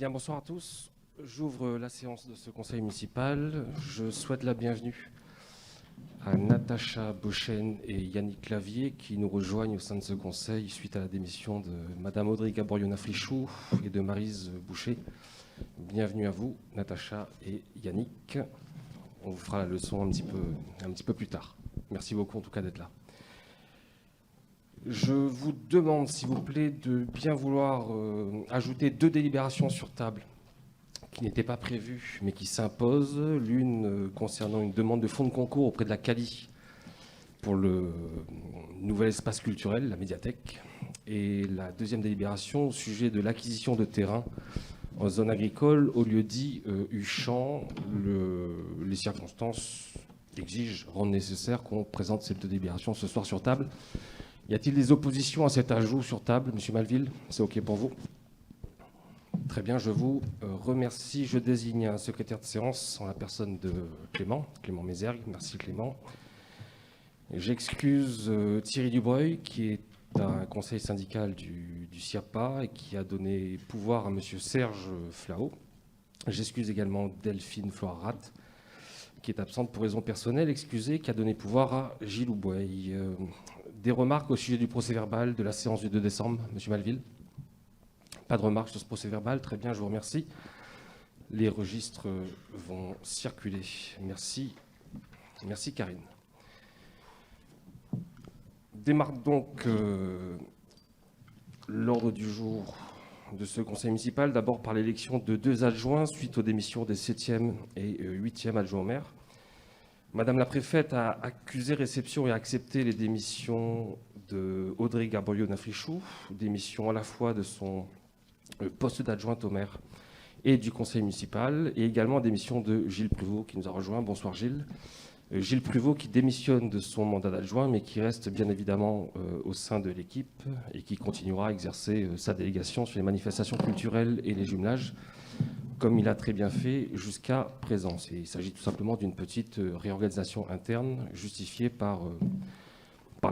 Bien, bonsoir à tous. J'ouvre la séance de ce conseil municipal. Je souhaite la bienvenue à Natacha Beauchesne et Yannick Clavier qui nous rejoignent au sein de ce conseil suite à la démission de Madame Audrey Gaboriona-Frichou et de Maryse Boucher. Bienvenue à vous, Natacha et Yannick. On vous fera la leçon un petit peu plus tard. Merci beaucoup en tout cas d'être là. Je vous demande, s'il vous plaît, de bien vouloir ajouter 2 délibérations sur table qui n'étaient pas prévues, mais qui s'imposent. L'une concernant une demande de fonds de concours auprès de la CALI pour le nouvel espace culturel, la médiathèque. Et la deuxième délibération au sujet de l'acquisition de terrain en zone agricole au lieu dit Huchamp. Les circonstances exigent, rendent nécessaire qu'on présente ces 2 délibérations ce soir sur table. Y a-t-il des oppositions à cet ajout sur table, Monsieur Malville? C'est OK pour vous? Très bien, je vous remercie. Je désigne un secrétaire de séance en la personne de Clément Mézergue. Merci Clément. J'excuse Thierry Dubreuil, qui est un conseil syndical du SIAPA et qui a donné pouvoir à Monsieur Serge Flao. J'excuse également Delphine Floirat, qui est absente pour raison personnelle, excusée, qui a donné pouvoir à Gilles Oubouey. Des remarques au sujet du procès-verbal de la séance du 2 décembre, Monsieur Malville? Pas de remarques sur ce procès-verbal, très bien, je vous remercie. Les registres vont circuler. Merci. Merci Karine. Démarre donc l'ordre du jour de ce conseil municipal, d'abord par l'élection de 2 adjoints suite aux démissions des 7e et 8e adjoints au maire. Madame la préfète a accusé réception et accepté les démissions de Audrey Gaboriona-Frichou, démission à la fois de son poste d'adjointe au maire et du conseil municipal, et également démission de Gilles Pruvot qui nous a rejoint. Bonsoir Gilles. Gilles Pruvot qui démissionne de son mandat d'adjoint, mais qui reste bien évidemment au sein de l'équipe et qui continuera à exercer sa délégation sur les manifestations culturelles et les jumelages, comme il a très bien fait jusqu'à présent. Il s'agit tout simplement d'une petite réorganisation interne justifiée par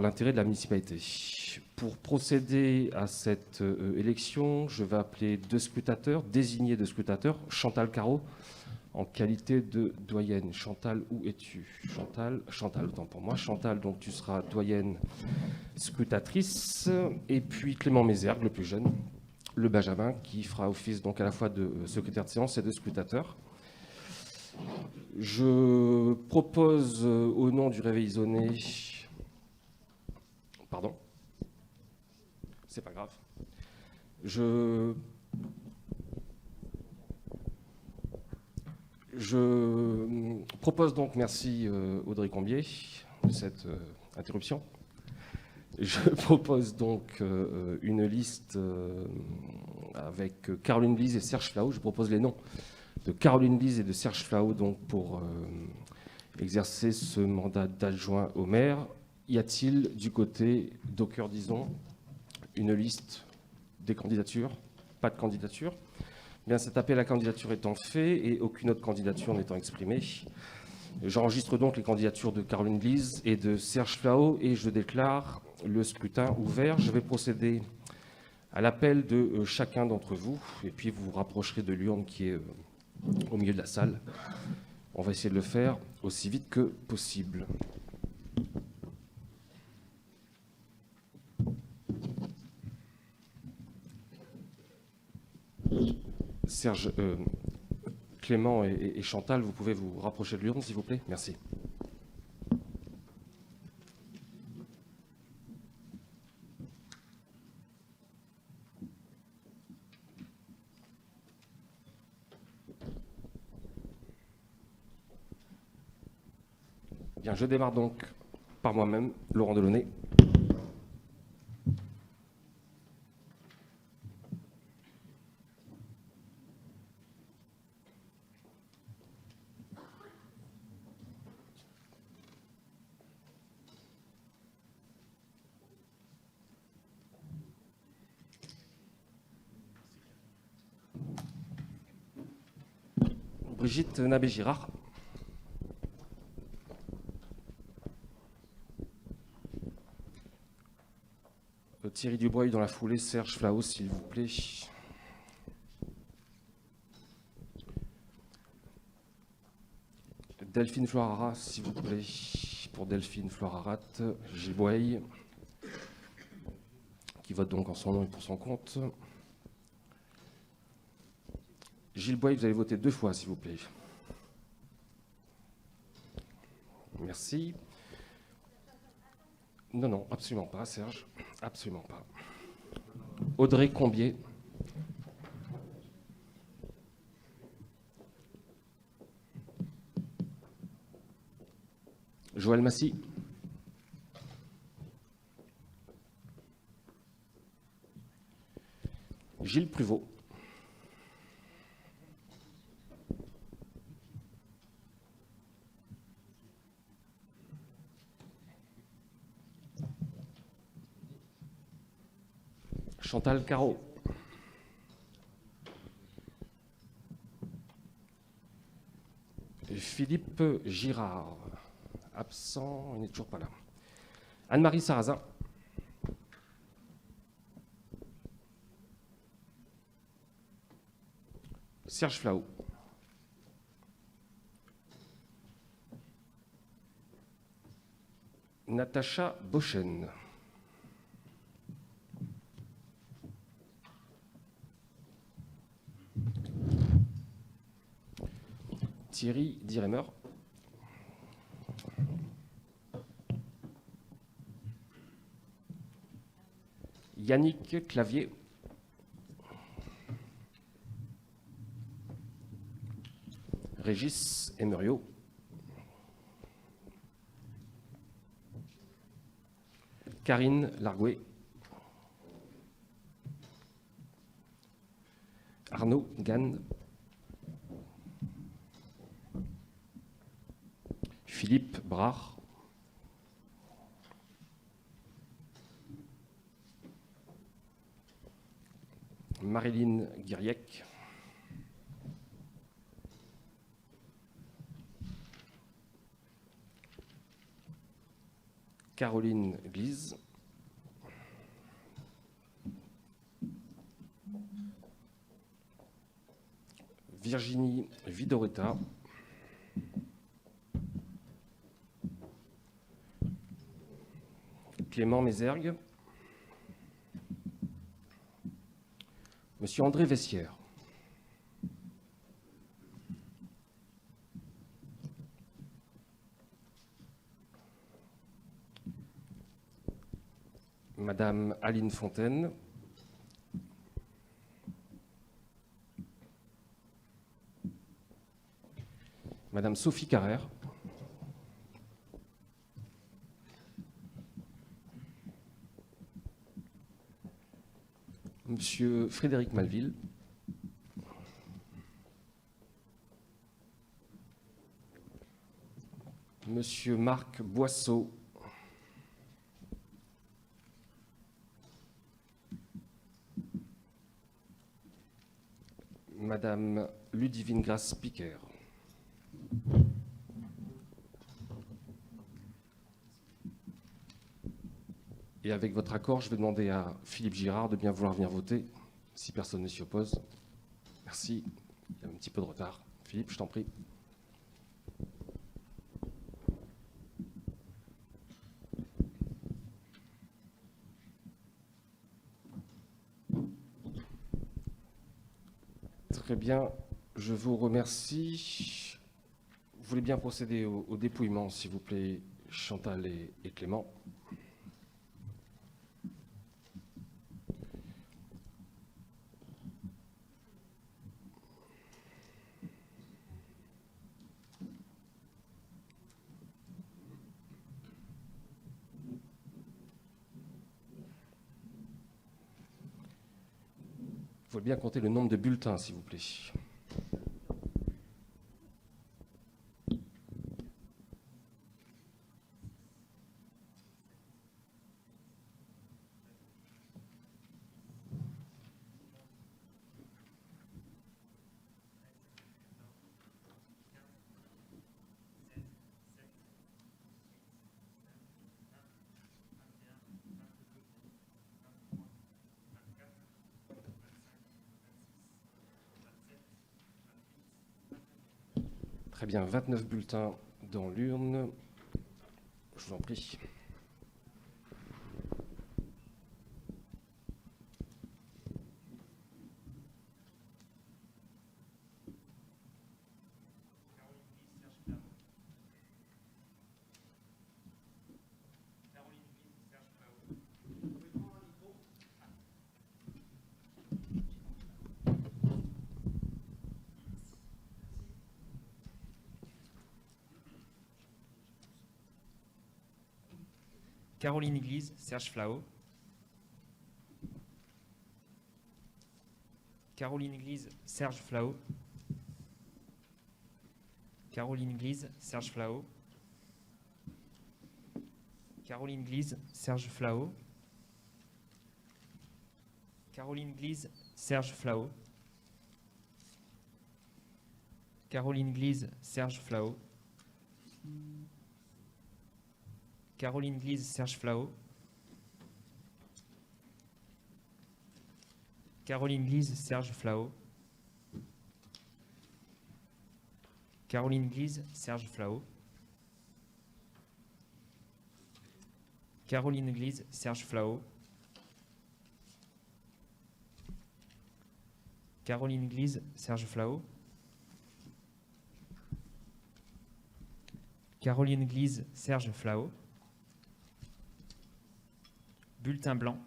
l'intérêt de la municipalité. Pour procéder à cette élection, je vais appeler 2 scrutateurs, désigner 2 scrutateurs. Chantal Carreau, en qualité de doyenne. Chantal, où es-tu? Chantal, autant pour moi. Chantal, donc tu seras doyenne scrutatrice. Et puis Clément Mézergue, le plus jeune, le Benjamin, qui fera office donc à la fois de secrétaire de séance et de scrutateur. Je propose au nom du Réveil Isoné... Pardon? C'est pas grave. Je propose donc, merci Audrey Combier de cette interruption. Je propose donc une liste avec Caroline Lise et Serge Flao. Je propose les noms de Caroline Lise et de Serge Flao donc pour exercer ce mandat d'adjoint au maire. Y a-t-il du côté d'Aucœur d'Ison une liste des candidatures? Pas de candidature. Bien, cet appel à candidature étant fait et aucune autre candidature n'étant exprimée, j'enregistre donc les candidatures de Caroline Lise et de Serge Flao et je déclare le scrutin ouvert. Je vais procéder à l'appel de chacun d'entre vous et puis vous vous rapprocherez de l'urne qui est au milieu de la salle. On va essayer de le faire aussi vite que possible. Serge, Clément et Chantal, vous pouvez vous rapprocher de l'urne, s'il vous plaît? Merci. Bien, je démarre donc par moi-même, Laurent Delaunay. Brigitte Nabé-Girard. Thierry Dubreuil dans la foulée, Serge Flao, s'il vous plaît. Delphine Florarat, s'il vous plaît. Pour Delphine Florarat, Gilles Boeil, qui vote donc en son nom et pour son compte. Gilles Boeil, vous allez voter 2 fois, s'il vous plaît. Merci. Non, non, absolument pas, Serge. Absolument pas. Audrey Combier. Joël Massy. Gilles Pruvot. Chantal Caro. Philippe Girard. Absent, il n'est toujours pas là. Anne-Marie Sarrazin. Serge Flau. Natacha Bochen. Thierry Diremer. Yannick Clavier. Régis Emerio. Karine Largouet. Arnaud Gann. Philippe Brard. Marilyn Guiriec. Caroline Glise. Virginie Vidoretta. Clément Mézergue. Monsieur André Vessière. Madame Aline Fontaine. Madame Sophie Carrère. Monsieur Frédéric Malville. Monsieur Marc Boisseau. Madame Ludivine Grasse-Piquer. Et avec votre accord, je vais demander à Philippe Girard de bien vouloir venir voter, si personne ne s'y oppose. Merci. Il y a un petit peu de retard. Philippe, je t'en prie. Très bien, je vous remercie. Vous voulez bien procéder au dépouillement, s'il vous plaît, Chantal et Clément. Il faut bien compter le nombre de bulletins, s'il vous plaît. Très bien, 29 bulletins dans l'urne. Je vous en prie. Caroline Église, Serge Flao. Caroline Église, Serge Flao. Caroline Église, Serge Flao. Caroline Église, Serge Flao. Caroline Église, Serge Flao. Caroline Église, Serge Flao. Caroline Église, Serge Flao. Caroline Église, Serge Flao. Caroline Église, Serge Flao. Caroline Église, Serge Flao. Caroline Église, Serge Flao. Caroline Église, Serge Flao. Bulletin blanc.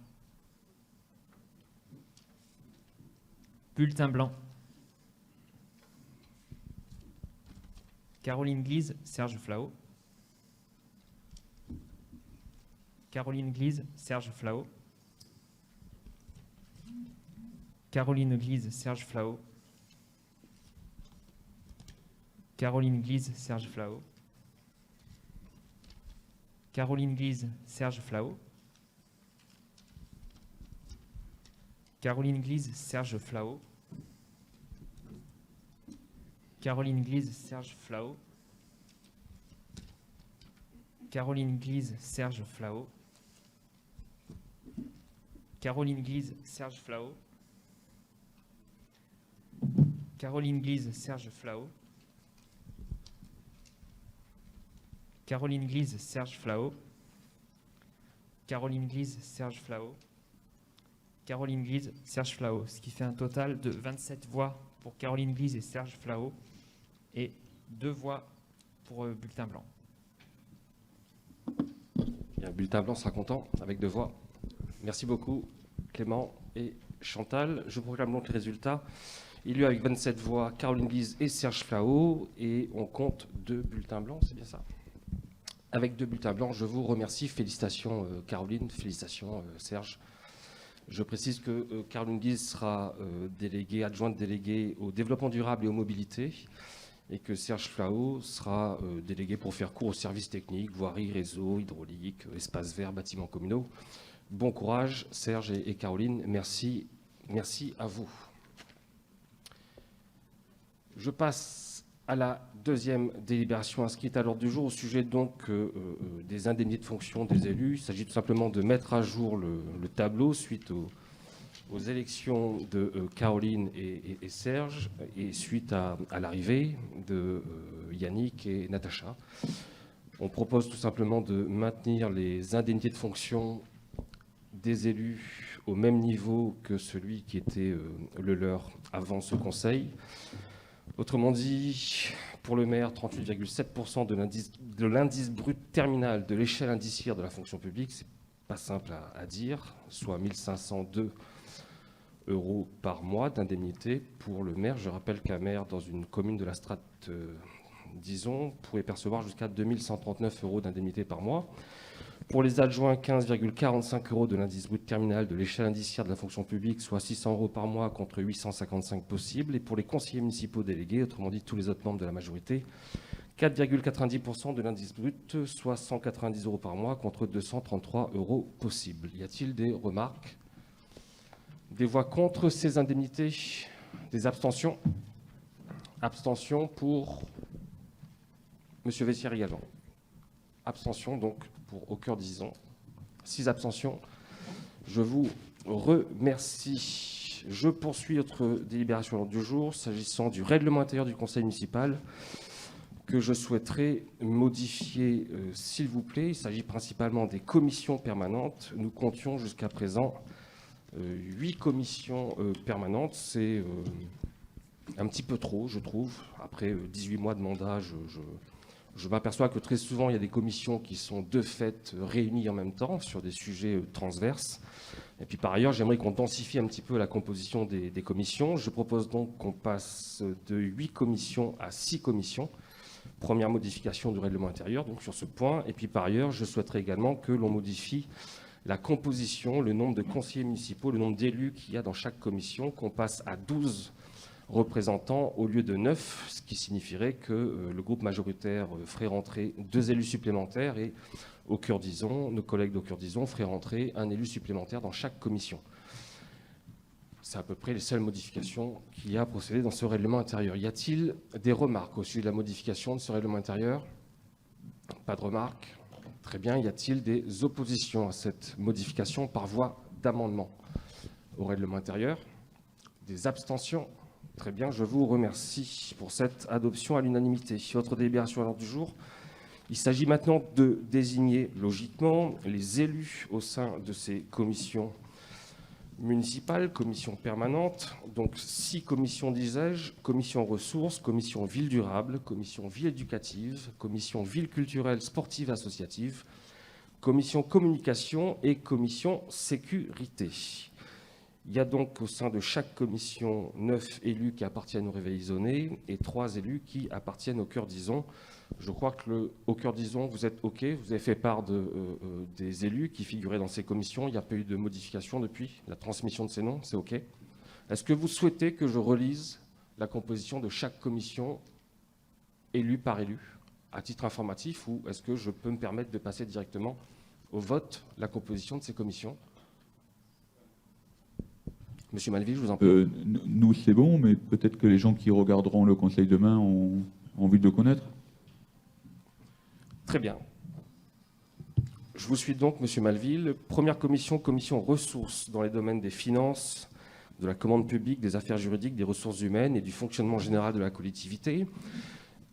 Bulletin blanc. Caroline Église, Serge Flao. Caroline Église, Serge Flao. Caroline Église, Serge Flao. Caroline Église, Serge Flao. Caroline Église, Serge Flao. Caroline Église, Serge Flao. Caroline Église, Serge Flao. Caroline Église, Serge Flao. Caroline Église, Serge Flao. Caroline Église, Serge Flao. Caroline Église, Serge Flao. Caroline Église, Serge Flao. Caroline Église, Serge Flao, ce qui fait un total de 27 voix pour Caroline Église et Serge Flao et 2 voix pour bulletin blanc. Bien, bulletin blanc sera content avec 2 voix. Merci beaucoup Clément et Chantal. Je proclame donc les résultats. Il y a avec 27 voix Caroline Église et Serge Flao et on compte 2 bulletins blancs, c'est bien ça? Avec 2 bulletins blancs, je vous remercie. Félicitations Caroline, félicitations Serge. Je précise que Caroline Église sera adjointe déléguée au développement durable et aux mobilités et que Serge Flao sera délégué pour faire cours aux services techniques, voirie, réseau, hydraulique, espaces verts, bâtiments communaux. Bon courage Serge et Caroline, merci à vous. Je passe à la deuxième délibération inscrite à l'ordre du jour au sujet donc des indemnités de fonction des élus. Il s'agit tout simplement de mettre à jour le tableau suite aux élections de Caroline et Serge et suite à l'arrivée de Yannick et Natacha. On propose tout simplement de maintenir les indemnités de fonction des élus au même niveau que celui qui était le leur avant ce conseil. Autrement dit, pour le maire, 38,7% de l'indice brut terminal de l'échelle indiciaire de la fonction publique, c'est pas simple à dire, soit 1 502 € par mois d'indemnité pour le maire. Je rappelle qu'un maire dans une commune de la strate, disons, pourrait percevoir jusqu'à 2 139 € d'indemnité par mois. Pour les adjoints, 15,45 € de l'indice brut terminal de l'échelle indiciaire de la fonction publique, soit 600 € par mois contre 855 possibles. Et pour les conseillers municipaux délégués, autrement dit tous les autres membres de la majorité, 4,90% de l'indice brut, soit 190 € par mois contre 233 € possibles. Y a-t-il des remarques? Des voix contre ces indemnités? Des abstentions? Abstention pour M. Vessière également. Abstention donc pour au cœur disons. 6 abstentions. Je vous remercie. Je poursuis notre délibération du jour s'agissant du règlement intérieur du conseil municipal que je souhaiterais modifier, s'il vous plaît. Il s'agit principalement des commissions permanentes. Nous comptions jusqu'à présent 8 commissions permanentes. C'est un petit peu trop, je trouve. Après 18 mois de mandat, je m'aperçois que très souvent, il y a des commissions qui sont de fait réunies en même temps sur des sujets transverses. Et puis par ailleurs, j'aimerais qu'on densifie un petit peu la composition des commissions. Je propose donc qu'on passe de 8 commissions à 6 commissions. Première modification du règlement intérieur, donc sur ce point. Et puis par ailleurs, je souhaiterais également que l'on modifie la composition, le nombre de conseillers municipaux, le nombre d'élus qu'il y a dans chaque commission, qu'on passe à 12 représentants au lieu de 9, ce qui signifierait que le groupe majoritaire ferait rentrer 2 élus supplémentaires et au cœur d'Ison, nos collègues d'au cœur d'Ison feraient rentrer un élu supplémentaire dans chaque commission. C'est à peu près les seules modifications qu'il y a à procéder dans ce règlement intérieur. Y a-t-il des remarques au sujet de la modification de ce règlement intérieur? Pas de remarques. Très bien. Y a-t-il des oppositions à cette modification par voie d'amendement au règlement intérieur? Des abstentions? Très bien. Je vous remercie pour cette adoption à l'unanimité. Autre délibération à l'ordre du jour. Il s'agit maintenant de désigner logiquement les élus au sein de ces commissions municipales, commissions permanentes. Donc 6 commissions, disais-je: commission ressources, commission ville durable, commission ville éducative, commission ville culturelle, sportive, associative, commission communication et commission sécurité. Il y a donc au sein de chaque commission 9 élus qui appartiennent au Réveil Isonnais et 3 élus qui appartiennent au Cœur d'Ison. Je crois que au Cœur d'Ison, vous êtes OK. Vous avez fait part des élus qui figuraient dans ces commissions. Il n'y a pas eu de modification depuis la transmission de ces noms. C'est OK. Est-ce que vous souhaitez que je relise la composition de chaque commission, élu par élu, à titre informatif, ou est-ce que je peux me permettre de passer directement au vote la composition de ces commissions? Monsieur Malville, je vous en prie. Nous, c'est bon, mais peut-être que les gens qui regarderont le Conseil demain ont envie de le connaître. Très bien. Je vous suis donc, Monsieur Malville. Première commission, commission ressources dans les domaines des finances, de la commande publique, des affaires juridiques, des ressources humaines et du fonctionnement général de la collectivité.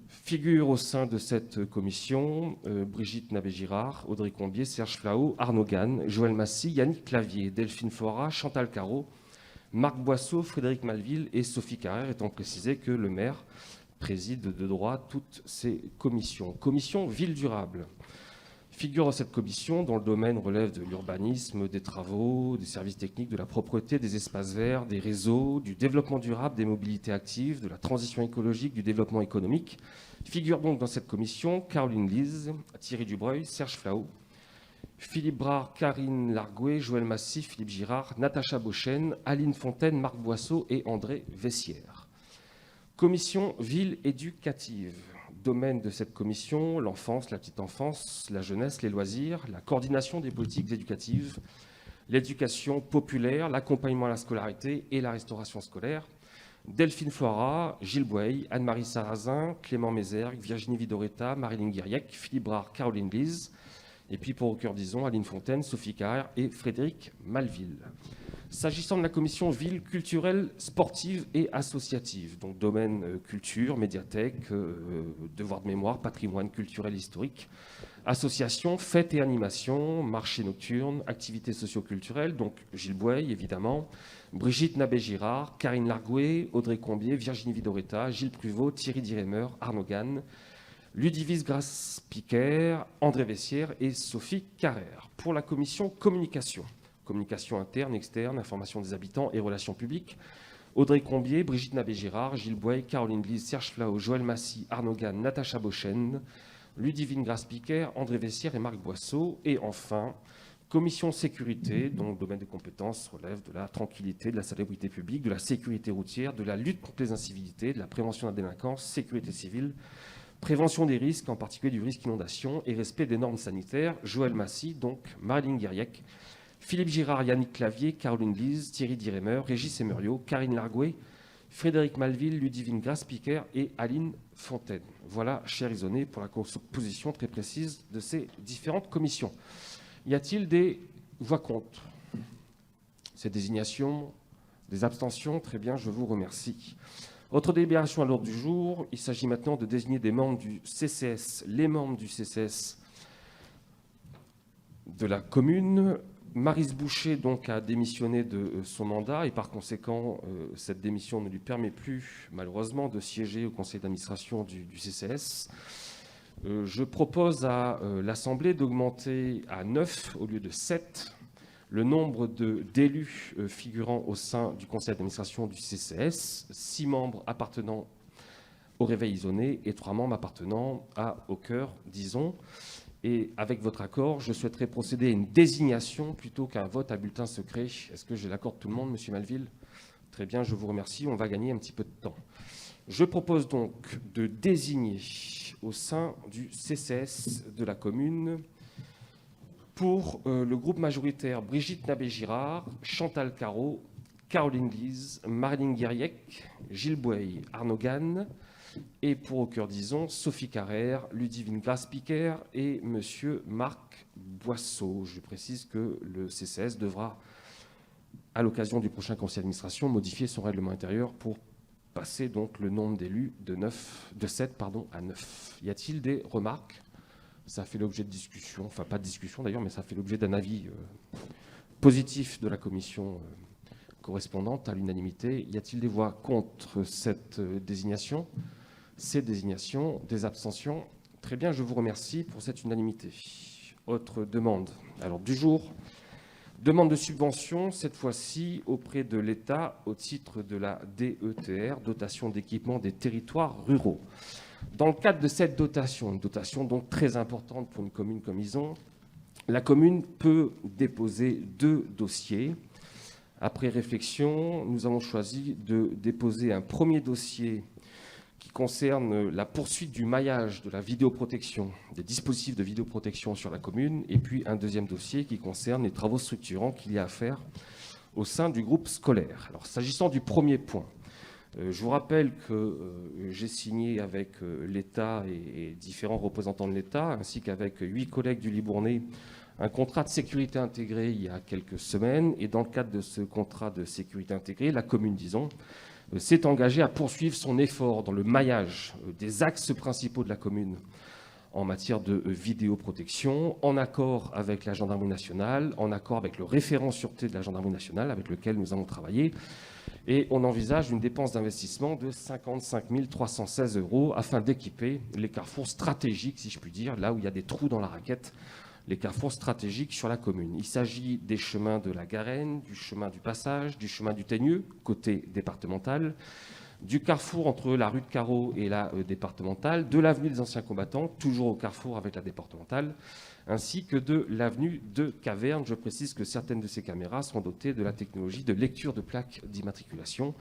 Figurent au sein de cette commission Brigitte Nabé-Girard, Audrey Combier, Serge Flao, Arnaud Gane, Joël Massy, Yannick Clavier, Delphine Flora, Chantal Carreau, Marc Boisseau, Frédéric Malville et Sophie Carrère, étant précisé que le maire préside de droit toutes ces commissions. Commission ville durable. Figure dans cette commission dont le domaine relève de l'urbanisme, des travaux, des services techniques, de la propreté, des espaces verts, des réseaux, du développement durable, des mobilités actives, de la transition écologique, du développement économique. Figure donc dans cette commission Caroline Lise, Thierry Dubreuil, Serge Flao, Philippe Brard, Karine Largouet, Joël Massy, Philippe Girard, Natacha Beauchesne, Aline Fontaine, Marc Boisseau et André Vessière. Commission ville éducative. Domaine de cette commission, l'enfance, la petite enfance, la jeunesse, les loisirs, la coordination des politiques éducatives, l'éducation populaire, l'accompagnement à la scolarité et la restauration scolaire. Delphine Flora, Gilles Bouey, Anne-Marie Sarrazin, Clément Mézergue, Virginie Vidoretta, Marilyn Guiriec, Philippe Brard, Caroline Lise. Et puis pour au cœur d'Ison, Aline Fontaine, Sophie Carrère et Frédéric Malville. S'agissant de la commission ville culturelle, sportive et associative, donc domaine culture, médiathèque, devoir de mémoire, patrimoine culturel historique, association, fêtes et animations, marché nocturne, activités socio-culturelles, donc Gilles Bouey évidemment, Brigitte Nabé-Girard, Karine Largouet, Audrey Combier, Virginie Vidoretta, Gilles Pruvot, Thierry Diremer, Arnaud Gane, Ludivise Grasse-Piquer, André Vessière et Sophie Carrère. Pour la commission communication, communication interne, externe, information des habitants et relations publiques, Audrey Combier, Brigitte Nabé-Girard, Gilles Bouey, Caroline Lise, Serge Flao, Joël Massy, Arnaud Gane, Natacha Beauchesne, Ludivine Grasse-Piquer, André Vessière et Marc Boisseau. Et enfin, commission sécurité, dont le domaine de compétences relève de la tranquillité, de la salubrité publique, de la sécurité routière, de la lutte contre les incivilités, de la prévention de la délinquance, sécurité civile, prévention des risques, en particulier du risque inondation et respect des normes sanitaires. Joël Massy, donc Marilyn Guiriec, Philippe Girard, Yannick Clavier, Caroline Lise, Thierry Diremer, Régis Emerio, Karine Largouet, Frédéric Malville, Ludivine Grasse-Piquer et Aline Fontaine. Voilà, cher Isonnais, pour la composition très précise de ces différentes commissions. Y a-t-il des voix contre ces désignations, des abstentions? Très bien, je vous remercie. Autre délibération à l'ordre du jour, il s'agit maintenant de désigner des membres du CCS, les membres du CCS de la commune. Maryse Boucher donc a démissionné de son mandat et par conséquent, cette démission ne lui permet plus, malheureusement, de siéger au conseil d'administration du CCS. Je propose à l'Assemblée d'augmenter à 9 au lieu de 7 le nombre d'élus figurant au sein du conseil d'administration du CCS, 6 membres appartenant au Réveil Isonné et 3 membres appartenant Au Cœur, disons. Et avec votre accord, je souhaiterais procéder à une désignation plutôt qu'un vote à bulletin secret. Est-ce que j'ai l'accord de tout le monde, Monsieur Malville? Très bien, je vous remercie. On va gagner un petit peu de temps. Je propose donc de désigner au sein du CCS de la commune pour le groupe majoritaire Brigitte Nabé-Girard, Chantal Carreau, Caroline Guise, Marilyn Guiriec, Gilles Bouey, Arnaud Gann, et pour Au Cœur d'Ison, Sophie Carrère, Ludivine Glass-Piquer et Monsieur Marc Boisseau. Je précise que le CCS devra, à l'occasion du prochain conseil d'administration, modifier son règlement intérieur pour passer donc le nombre d'élus de 7 à 9. Y a-t-il des remarques? Ça fait l'objet de discussion, enfin pas de discussion d'ailleurs, mais ça fait l'objet d'un avis positif de la commission correspondante à l'unanimité. Y a-t-il des voix contre cette désignation? Ces désignations, des abstentions? Très bien, je vous remercie pour cette unanimité. Autre demande. Alors du jour, demande de subvention, cette fois-ci auprès de l'État au titre de la DETR, dotation d'équipement des territoires ruraux. Dans le cadre de cette dotation, une dotation donc très importante pour une commune comme Ison, la commune peut déposer 2 dossiers. Après réflexion, nous avons choisi de déposer un premier dossier qui concerne la poursuite du maillage de la vidéoprotection, des dispositifs de vidéoprotection sur la commune, et puis un deuxième dossier qui concerne les travaux structurants qu'il y a à faire au sein du groupe scolaire. Alors, s'agissant du premier point, je vous rappelle que j'ai signé avec l'État et différents représentants de l'État, ainsi qu'avec 8 collègues du Libournais, un contrat de sécurité intégrée il y a quelques semaines. Et dans le cadre de ce contrat de sécurité intégrée, la commune, disons, s'est engagée à poursuivre son effort dans le maillage des axes principaux de la commune en matière de vidéoprotection, en accord avec la gendarmerie nationale, en accord avec le référent sûreté de la gendarmerie nationale avec lequel nous avons travaillé. Et on envisage une dépense d'investissement de 55 316 € afin d'équiper les carrefours stratégiques, si je puis dire, là où il y a des trous dans la raquette, les carrefours stratégiques sur la commune. Il s'agit des chemins de la Garenne, du chemin du Passage, du chemin du Teigneux, côté départemental, du carrefour entre la rue de Carreau et la départementale, de l'avenue des Anciens Combattants, toujours au carrefour avec la départementale, ainsi que de l'avenue de Caverne. Je précise que certaines de ces caméras sont dotées de la technologie de lecture de plaques d'immatriculation.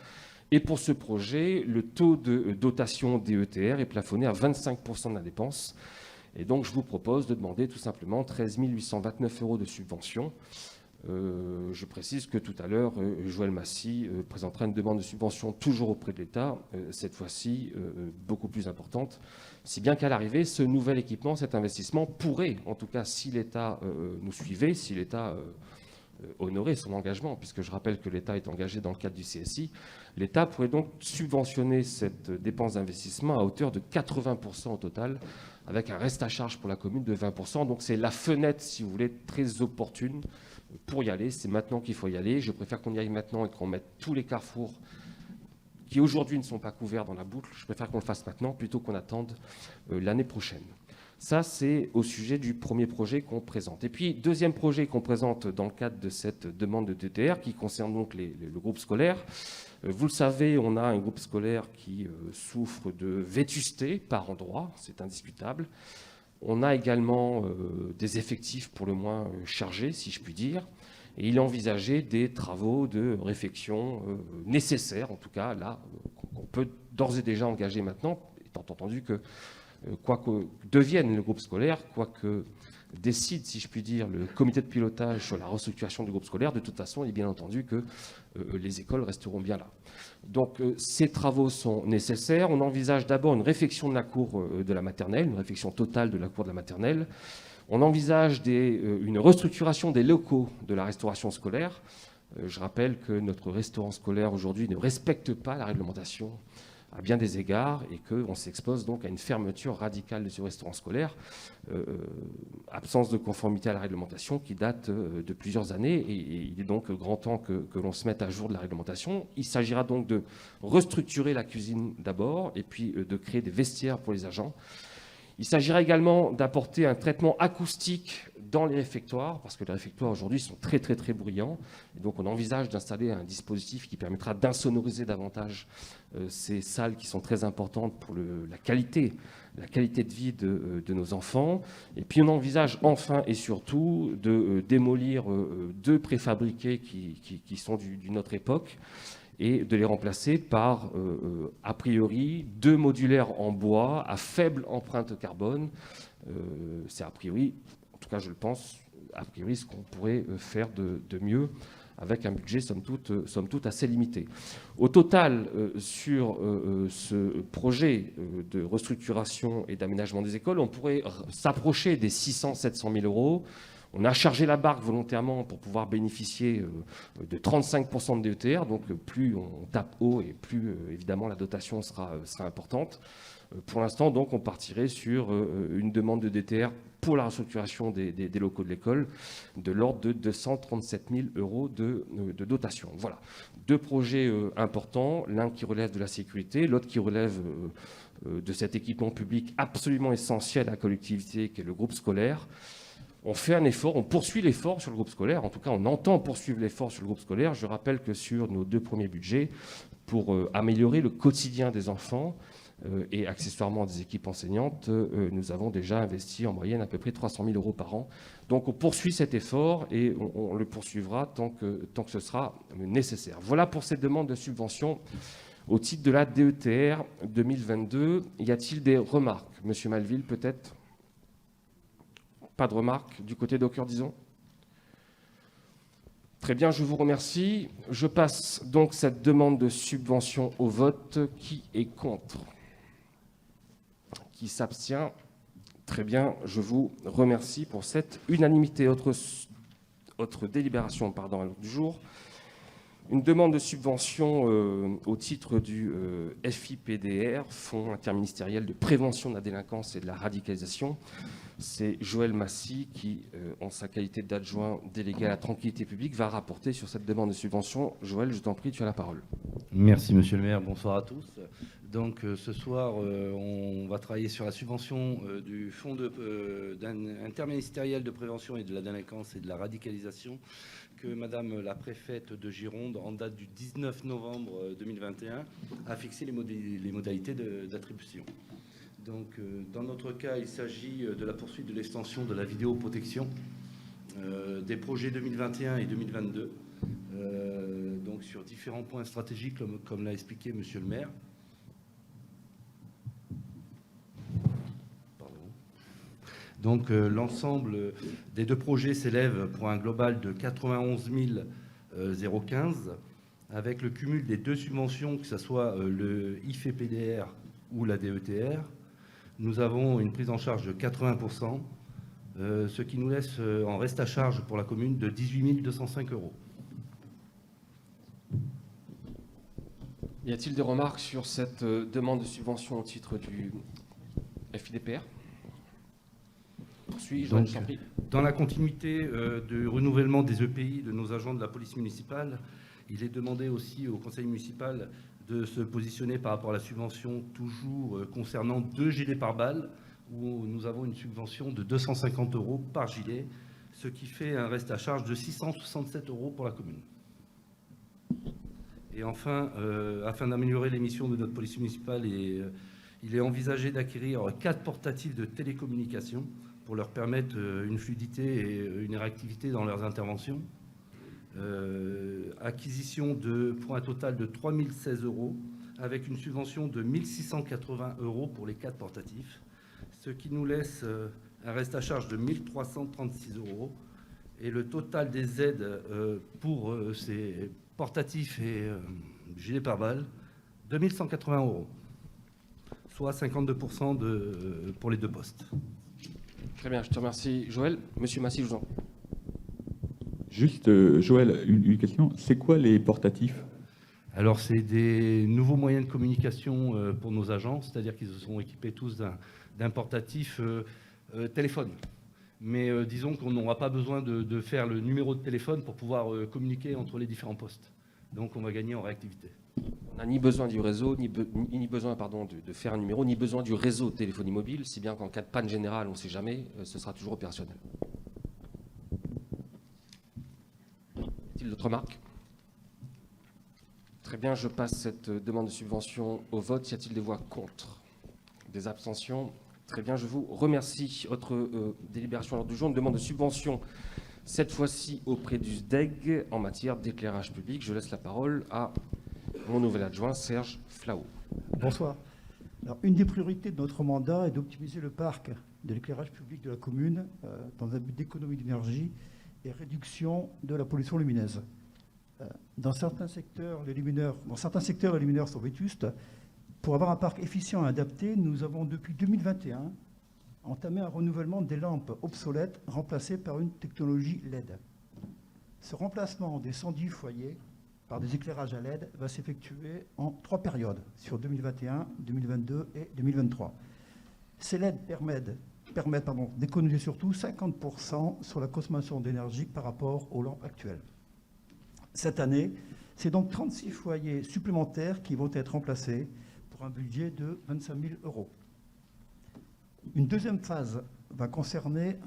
Et pour ce projet, le taux de dotation DETR est plafonné à 25% de la dépense. Et donc, je vous propose de demander tout simplement 13 829 € de subvention. Je précise que tout à l'heure, Joël Massy présentera une demande de subvention toujours auprès de l'État, cette fois-ci beaucoup plus importante. Si bien qu'à l'arrivée, ce nouvel équipement, cet investissement pourrait, en tout cas si l'État nous suivait, si l'État honorait son engagement, puisque je rappelle que l'État est engagé dans le cadre du CSI, l'État pourrait donc subventionner cette dépense d'investissement à hauteur de 80% au total, avec un reste à charge pour la commune de 20%. Donc c'est la fenêtre, si vous voulez, très opportune pour y aller. C'est maintenant qu'il faut y aller. Je préfère qu'on y aille maintenant et qu'on mette tous les carrefours qui aujourd'hui ne sont pas couverts dans la boucle. Je préfère qu'on le fasse maintenant plutôt qu'on attende l'année prochaine. Ça, c'est au sujet du premier projet qu'on présente. Et puis, deuxième projet qu'on présente dans le cadre de cette demande de DETR qui concerne donc le groupe scolaire. Vous le savez, on a un groupe scolaire qui souffre de vétusté par endroits, c'est indiscutable. On a également des effectifs pour le moins chargés, si je puis dire. Et il est envisagé des travaux de réfection nécessaires, en tout cas là, qu'on peut d'ores et déjà engager maintenant, étant entendu que quoi que devienne le groupe scolaire, quoi que décide, si je puis dire, le comité de pilotage sur la restructuration du groupe scolaire, de toute façon, il est bien entendu que les écoles resteront bien là. Donc ces travaux sont nécessaires. On envisage d'abord une réfection de la cour de la maternelle, une réfection totale de la cour de la maternelle. On envisage une restructuration des locaux de la restauration scolaire. Je rappelle que notre restaurant scolaire aujourd'hui ne respecte pas la réglementation à bien des égards et qu'on s'expose donc à une fermeture radicale de ce restaurant scolaire, absence de conformité à la réglementation qui date de plusieurs années et il est donc grand temps que l'on se mette à jour de la réglementation. Il s'agira donc de restructurer la cuisine d'abord et puis de créer des vestiaires pour les agents. Il s'agira également d'apporter un traitement acoustique dans les réfectoires, parce que les réfectoires aujourd'hui sont très très très bruyants. Et donc on envisage d'installer un dispositif qui permettra d'insonoriser davantage ces salles qui sont très importantes pour la qualité de vie de nos enfants. Et puis on envisage enfin et surtout de démolir 2 préfabriqués qui sont d'une autre époque, et de les remplacer par, a priori, 2 modulaires en bois à faible empreinte carbone. C'est a priori, en tout cas je le pense, a priori ce qu'on pourrait faire de mieux avec un budget somme toute assez limité. Au total, sur ce projet de restructuration et d'aménagement des écoles, on pourrait s'approcher des 600-700 000 euros. On a chargé la barque volontairement pour pouvoir bénéficier de 35% de DETR, donc plus on tape haut et plus évidemment la dotation sera importante. Pour l'instant, donc, on partirait sur une demande de DETR pour la restructuration des locaux de l'école de l'ordre de 237 000 euros de dotation. Voilà, 2 projets importants, l'un qui relève de la sécurité, l'autre qui relève de cet équipement public absolument essentiel à la collectivité qu'est le groupe scolaire. On fait un effort, on poursuit l'effort sur le groupe scolaire. En tout cas, on entend poursuivre l'effort sur le groupe scolaire. Je rappelle que sur nos 2 premiers budgets, pour améliorer le quotidien des enfants et accessoirement des équipes enseignantes, nous avons déjà investi en moyenne à peu près 300 000 euros par an. Donc on poursuit cet effort et on le poursuivra tant que ce sera nécessaire. Voilà pour cette demande de subvention au titre de la DETR 2022. Y a-t-il des remarques? Monsieur Malville, peut-être? Pas de remarques du côté d'Aucœur, disons. Très bien, je vous remercie. Je passe donc cette demande de subvention au vote. Qui est contre? Qui s'abstient? Très bien, je vous remercie pour cette unanimité. Autre délibération, à l'ordre du jour. Une demande de subvention au titre du FIPDR, Fonds interministériel de prévention de la délinquance et de la radicalisation. C'est Joël Massy qui, en sa qualité d'adjoint délégué à la tranquillité publique, va rapporter sur cette demande de subvention. Joël, je t'en prie, tu as la parole. Merci Monsieur le maire, bonsoir à tous. Donc ce soir, on va travailler sur la subvention du Fonds interministériel de prévention et de la délinquance et de la radicalisation que Madame la préfète de Gironde, en date du 19 novembre 2021, a fixé les modalités d'attribution. Donc, dans notre cas, il s'agit de la poursuite de l'extension de la vidéoprotection des projets 2021 et 2022, donc sur différents points stratégiques, comme l'a expliqué Monsieur le maire. Donc, l'ensemble des 2 projets s'élève pour un global de 91 015, avec le cumul des 2 subventions, que ce soit le IFPDR ou la DETR. Nous avons une prise en charge de 80%, ce qui nous laisse en reste à charge pour la commune de 18 205 euros. Y a-t-il des remarques sur cette demande de subvention au titre du FIDPR? Poursuis-je, Donc, je t'en prie. dans la continuité du renouvellement des EPI de nos agents de la police municipale, il est demandé aussi au conseil municipal de se positionner par rapport à la subvention, toujours concernant 2 gilets pare-balles, où nous avons une subvention de 250 euros par gilet, ce qui fait un reste à charge de 667 euros pour la commune. Et enfin, afin d'améliorer les missions de notre police municipale, il est envisagé d'acquérir 4 portatifs de télécommunication pour leur permettre une fluidité et une réactivité dans leurs interventions. Acquisition pour un total de 3 016 euros, avec une subvention de 1 680 euros pour les 4 portatifs, ce qui nous laisse un reste à charge de 1 336 euros. Et le total des aides pour ces portatifs et gilets pare-balles, 2 180 euros, soit 52% pour les 2 postes. Très bien, je te remercie, Joël. Monsieur Massy, je vous en prie. Juste, Joël, une question. C'est quoi les portatifs? Alors, c'est des nouveaux moyens de communication pour nos agents, c'est-à-dire qu'ils se sont équipés tous d'un portatif téléphone. Mais disons qu'on n'aura pas besoin de faire le numéro de téléphone pour pouvoir communiquer entre les différents postes. Donc, on va gagner en réactivité. On n'a ni besoin du réseau, ni besoin de faire un numéro, ni besoin du réseau de téléphonie mobile, si bien qu'en cas de panne générale, on ne sait jamais, ce sera toujours opérationnel. Y a-t-il d'autres remarques? Très bien, je passe cette demande de subvention au vote. Y a-t-il des voix contre? Des abstentions? Très bien, je vous remercie. Autre délibération à l'ordre du jour, une demande de subvention, cette fois-ci auprès du SDEG en matière d'éclairage public. Je laisse la parole à mon nouvel adjoint, Serge Flao. Bonsoir. Alors, une des priorités de notre mandat est d'optimiser le parc de l'éclairage public de la commune dans un but d'économie d'énergie et réduction de la pollution lumineuse. Dans certains secteurs, les luminaires sont vétustes. Pour avoir un parc efficient et adapté, nous avons depuis 2021 entamé un renouvellement des lampes obsolètes remplacées par une technologie LED. Ce remplacement des 110 foyers par des éclairages à LED va s'effectuer en 3 périodes, sur 2021, 2022 et 2023. Ces LED permettent d'économiser surtout 50% sur la consommation d'énergie par rapport aux lampes actuelles. Cette année, c'est donc 36 foyers supplémentaires qui vont être remplacés pour un budget de 25 000 €. Une deuxième phase va concerner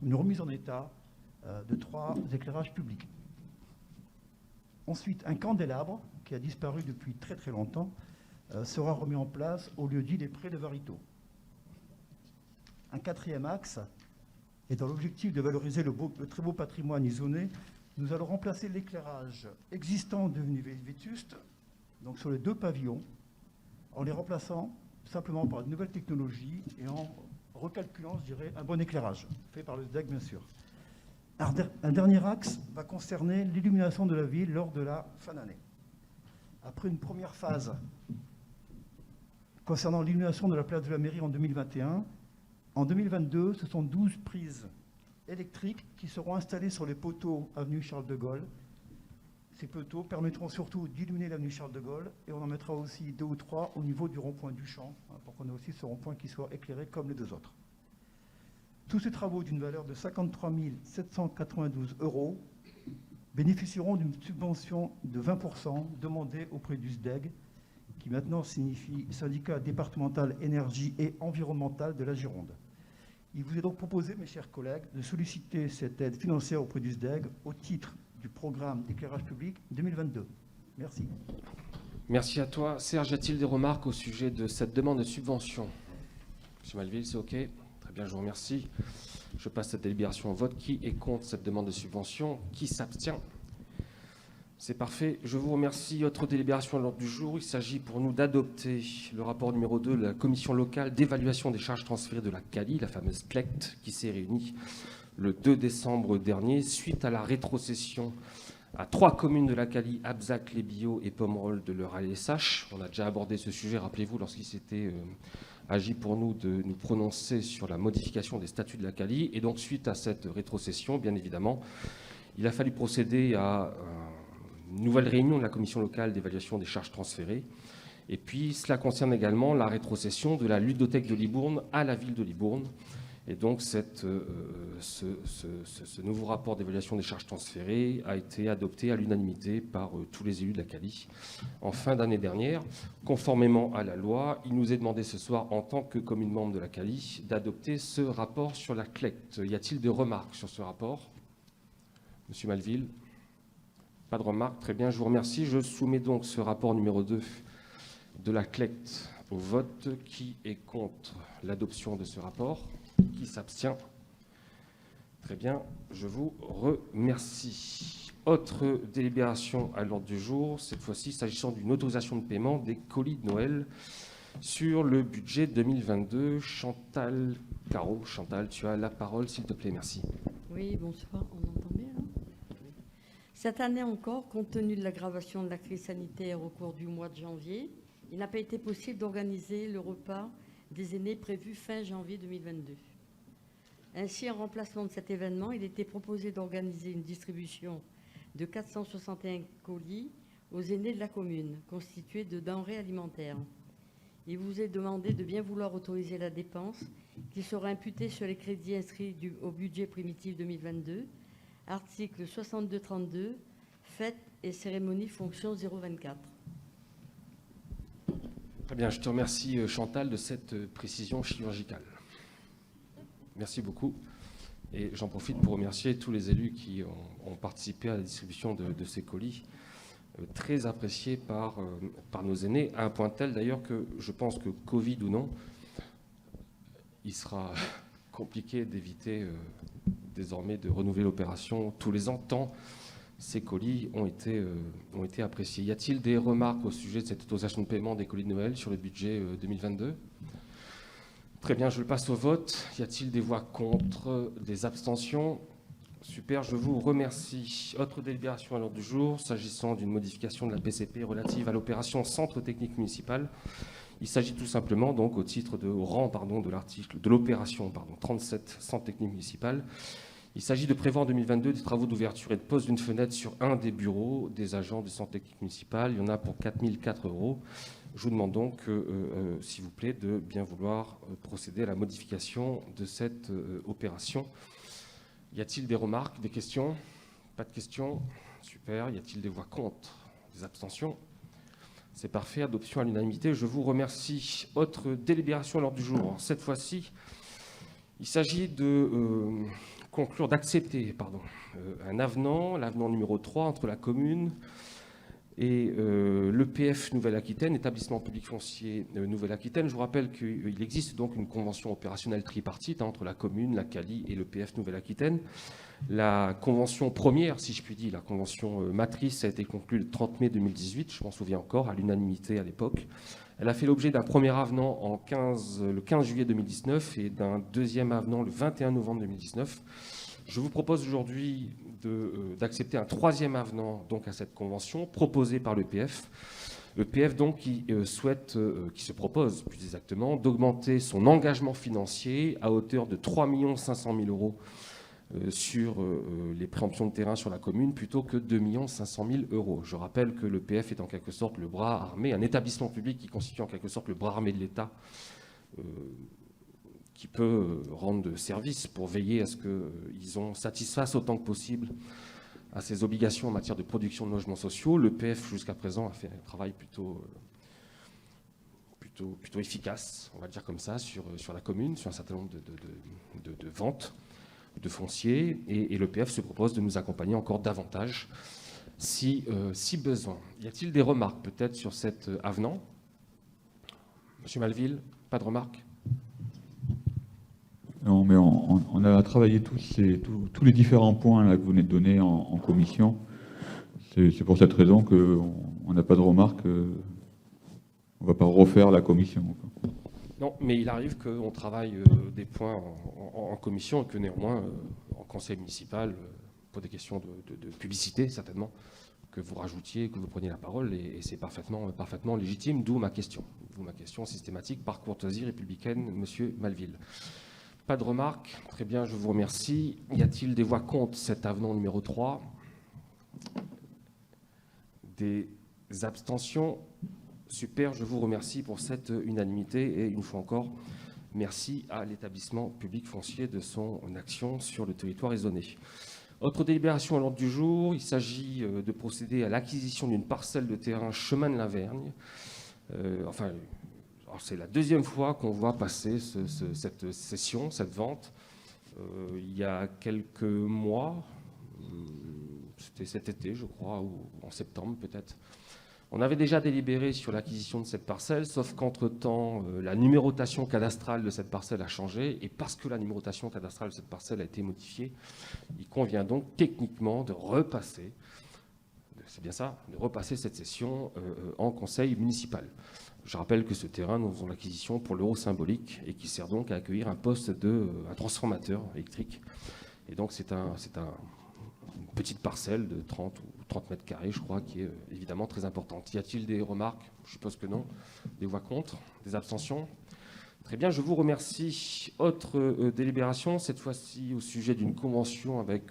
une remise en état de 3 éclairages publics. Ensuite, un candélabre, qui a disparu depuis très très longtemps, sera remis en place au lieu dit des prés de Varito. Un quatrième axe, et dans l'objectif de valoriser le très beau patrimoine isolé, nous allons remplacer l'éclairage existant devenu vétuste, donc sur les 2 pavillons, en les remplaçant simplement par de nouvelles technologies et en recalculant, je dirais, un bon éclairage, fait par le SDEC bien sûr. Un dernier axe va concerner l'illumination de la ville lors de la fin d'année. Après une première phase concernant l'illumination de la place de la mairie en 2021, en 2022, ce sont 12 prises électriques qui seront installées sur les poteaux avenue Charles de Gaulle. Ces poteaux permettront surtout d'illuminer l'avenue Charles de Gaulle et on en mettra aussi 2 ou 3 au niveau du rond-point du Champ, pour qu'on ait aussi ce rond-point qui soit éclairé comme les 2 autres. Tous ces travaux d'une valeur de 53 792 € bénéficieront d'une subvention de 20% demandée auprès du SDEG, qui maintenant signifie Syndicat départemental énergie et environnemental de la Gironde. Il vous est donc proposé, mes chers collègues, de solliciter cette aide financière auprès du SDEG au titre du programme d'éclairage public 2022. Merci. Merci à toi. Serge, y a-t-il des remarques au sujet de cette demande de subvention? Monsieur Malville, c'est OK? Très bien, je vous remercie. Je passe cette délibération au vote. Qui est contre cette demande de subvention? Qui s'abstient? C'est parfait. Je vous remercie. Autre délibération à l'ordre du jour. Il s'agit pour nous d'adopter le rapport numéro 2 de la commission locale d'évaluation des charges transférées de la CALI, la fameuse CLECT, qui s'est réunie le 2 décembre dernier suite à la rétrocession à 3 communes de la CALI, Abzac, Les Bio et Pomerol de leur ALSH. On a déjà abordé ce sujet, rappelez-vous, lorsqu'il s'était agi pour nous de nous prononcer sur la modification des statuts de la CALI. Et donc, suite à cette rétrocession, bien évidemment, il a fallu procéder à une nouvelle réunion de la commission locale d'évaluation des charges transférées. Et puis, cela concerne également la rétrocession de la ludothèque de Libourne à la ville de Libourne. Et donc, ce nouveau rapport d'évaluation des charges transférées a été adopté à l'unanimité par tous les élus de la CALI en fin d'année dernière. Conformément à la loi, il nous est demandé ce soir, en tant que commune membre de la CALI, d'adopter ce rapport sur la CLECT. Y a-t-il des remarques sur ce rapport? Monsieur Malville? Pas de remarques. Très bien, je vous remercie. Je soumets donc ce rapport numéro 2 de la CLECT au vote. Qui est contre l'adoption de ce rapport? Qui s'abstient? Très bien, je vous remercie. Autre délibération à l'ordre du jour, cette fois-ci s'agissant d'une autorisation de paiement des colis de Noël sur le budget 2022. Chantal Caro. Chantal, tu as la parole, s'il te plaît, merci. Oui, bonsoir, on entend bien là? Cette année encore, compte tenu de l'aggravation de la crise sanitaire au cours du mois de janvier, il n'a pas été possible d'organiser le repas des aînés prévu fin janvier 2022. Ainsi, en remplacement de cet événement, il était proposé d'organiser une distribution de 461 colis aux aînés de la commune, constituée de denrées alimentaires. Il vous est demandé de bien vouloir autoriser la dépense qui sera imputée sur les crédits inscrits au budget primitif 2022, article 62-32, fêtes et cérémonies fonction 024. Très bien, je te remercie Chantal de cette précision chirurgicale. Merci beaucoup. Et j'en profite pour remercier tous les élus qui ont participé à la distribution de ces colis, très appréciés par nos aînés, à un point tel d'ailleurs que je pense que Covid ou non, il sera compliqué d'éviter désormais de renouveler l'opération tous les ans, tant ces colis ont été appréciés. Y a-t-il des remarques au sujet de cette autorisation de paiement des colis de Noël sur le budget 2022 ? Très bien, je le passe au vote. Y a-t-il des voix contre, des abstentions ? Super, je vous remercie. Autre délibération à l'ordre du jour, s'agissant d'une modification de la PCP relative à l'opération Centre technique municipal. Il s'agit tout simplement, donc, au rang de l'article de l'opération 37 Centre technique municipal. Il s'agit de prévoir en 2022 des travaux d'ouverture et de pose d'une fenêtre sur un des bureaux des agents du Centre technique municipal. Il y en a pour 4 004 €. Je vous demande donc, s'il vous plaît, de bien vouloir procéder à la modification de cette opération. Y a-t-il des remarques, des questions ? Pas de questions ? Super. Y a-t-il des voix contre ? Des abstentions ? C'est parfait. Adoption à l'unanimité. Je vous remercie. Autre délibération à l'ordre du jour. Cette fois-ci, il s'agit de d'accepter un avenant, l'avenant numéro 3 entre la commune et l'EPF Nouvelle-Aquitaine, établissement public foncier Nouvelle-Aquitaine. Je vous rappelle qu'il existe donc une convention opérationnelle tripartite entre la commune, la CALI et l'EPF Nouvelle-Aquitaine. La convention première, si je puis dire, la convention matrice, a été conclue le 30 mai 2018, je m'en souviens encore, à l'unanimité à l'époque. Elle a fait l'objet d'un premier avenant le 15 juillet 2019 et d'un deuxième avenant le 21 novembre 2019. Je vous propose aujourd'hui d'accepter un troisième avenant donc, à cette convention proposé par l'EPF. L'EPF donc qui se propose plus exactement d'augmenter son engagement financier à hauteur de 3 500 000 € sur les préemptions de terrain sur la commune plutôt que 2 500 000 €. Je rappelle que l'EPF est en quelque sorte le bras armé, un établissement public qui constitue en quelque sorte le bras armé de l'État qui peut rendre service pour veiller à ce qu'ils satisfassent autant que possible à ses obligations en matière de production de logements sociaux. L'EPF, jusqu'à présent, a fait un travail plutôt efficace, on va dire comme ça, sur la commune, sur un certain nombre de ventes de foncier, et l'EPF se propose de nous accompagner encore davantage si besoin. Y a-t-il des remarques peut-être sur cet avenant ? Monsieur Malville, pas de remarques ? Non, mais on a travaillé tous les différents points là, que vous venez de donner en commission. C'est pour cette raison qu'on n'a pas de remarques. On ne va pas refaire la commission. Non, mais il arrive qu'on travaille des points en commission et que néanmoins, en conseil municipal, pour des questions de publicité, certainement, que vous rajoutiez, que vous preniez la parole, et c'est parfaitement légitime, d'où ma question. D'où ma question systématique, par courtoisie républicaine, monsieur Malville. Pas de remarques. Très bien, je vous remercie. Y a-t-il des voix contre cet avenant numéro 3 ? Des abstentions ? Super, je vous remercie pour cette unanimité et une fois encore, merci à l'établissement public foncier de son action sur le territoire raisonné. Autre délibération à l'ordre du jour, il s'agit de procéder à l'acquisition d'une parcelle de terrain chemin de Lavergne. C'est la deuxième fois qu'on voit passer cette cession, cette vente. Il y a quelques mois, c'était cet été je crois, ou en septembre peut-être, on avait déjà délibéré sur l'acquisition de cette parcelle, sauf qu'entre-temps, la numérotation cadastrale de cette parcelle a changé, et parce que la numérotation cadastrale de cette parcelle a été modifiée, il convient donc techniquement de repasser, c'est bien ça, de repasser cette cession en conseil municipal. Je rappelle que ce terrain, nous faisons l'acquisition pour l'euro symbolique et qui sert donc à accueillir un poste un transformateur électrique. Et donc c'est une petite parcelle de 30 mètres carrés, je crois, qui est évidemment très importante. Y a-t-il des remarques ? Je suppose que non. Des voix contre ? Des abstentions ? Très bien, je vous remercie. Autre délibération, cette fois-ci au sujet d'une convention avec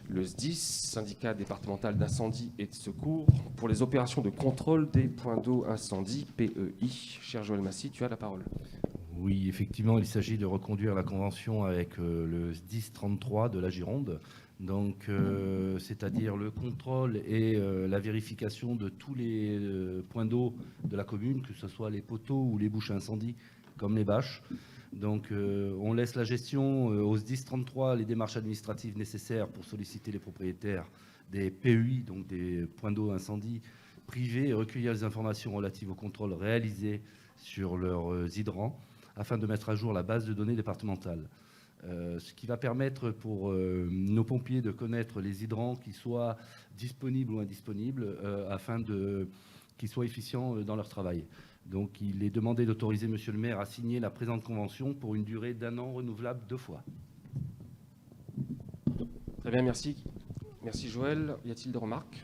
le SDIS, syndicat départemental d'incendie et de secours, pour les opérations de contrôle des points d'eau incendie, PEI. Cher Joël Massy, tu as la parole. Oui, effectivement, il s'agit de reconduire la convention avec le SDIS 33 de la Gironde, donc c'est-à-dire le contrôle et la vérification de tous les points d'eau de la commune, que ce soit les poteaux ou les bouches à incendie, comme les bâches. Donc on laisse la gestion au SDIS 33, les démarches administratives nécessaires pour solliciter les propriétaires des PEI, donc des points d'eau incendie privés, et recueillir les informations relatives au contrôle réalisé sur leurs hydrants, afin de mettre à jour la base de données départementale. Ce qui va permettre pour nos pompiers de connaître les hydrants qui soient disponibles ou indisponibles, afin qu'ils soient efficients dans leur travail. Donc il est demandé d'autoriser Monsieur le maire à signer la présente convention pour une durée d'1 an renouvelable 2 fois. Très bien, merci. Merci Joël. Y a-t-il des remarques?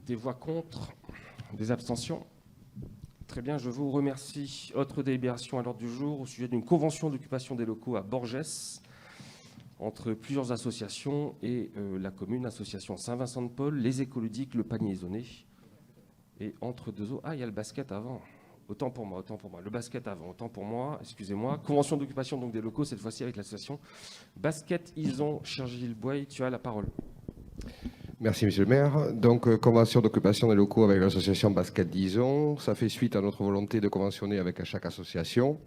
Des voix contre? Des abstentions? Très bien, je vous remercie. Autre délibération à l'ordre du jour au sujet d'une convention d'occupation des locaux à Borgès entre plusieurs associations et la commune, association Saint-Vincent-de-Paul, les écoludiques, le panier isolé. Et entre deux eaux, il y a le basket avant. Autant pour moi. Le basket avant, autant pour moi, excusez-moi. Convention d'occupation donc des locaux, cette fois-ci avec l'association Basket Ison. Cher Gilles Boy, tu as la parole. Merci, monsieur le maire. Donc, convention d'occupation des locaux avec l'association Basket d'Ison. Ça fait suite à notre volonté de conventionner avec chaque association.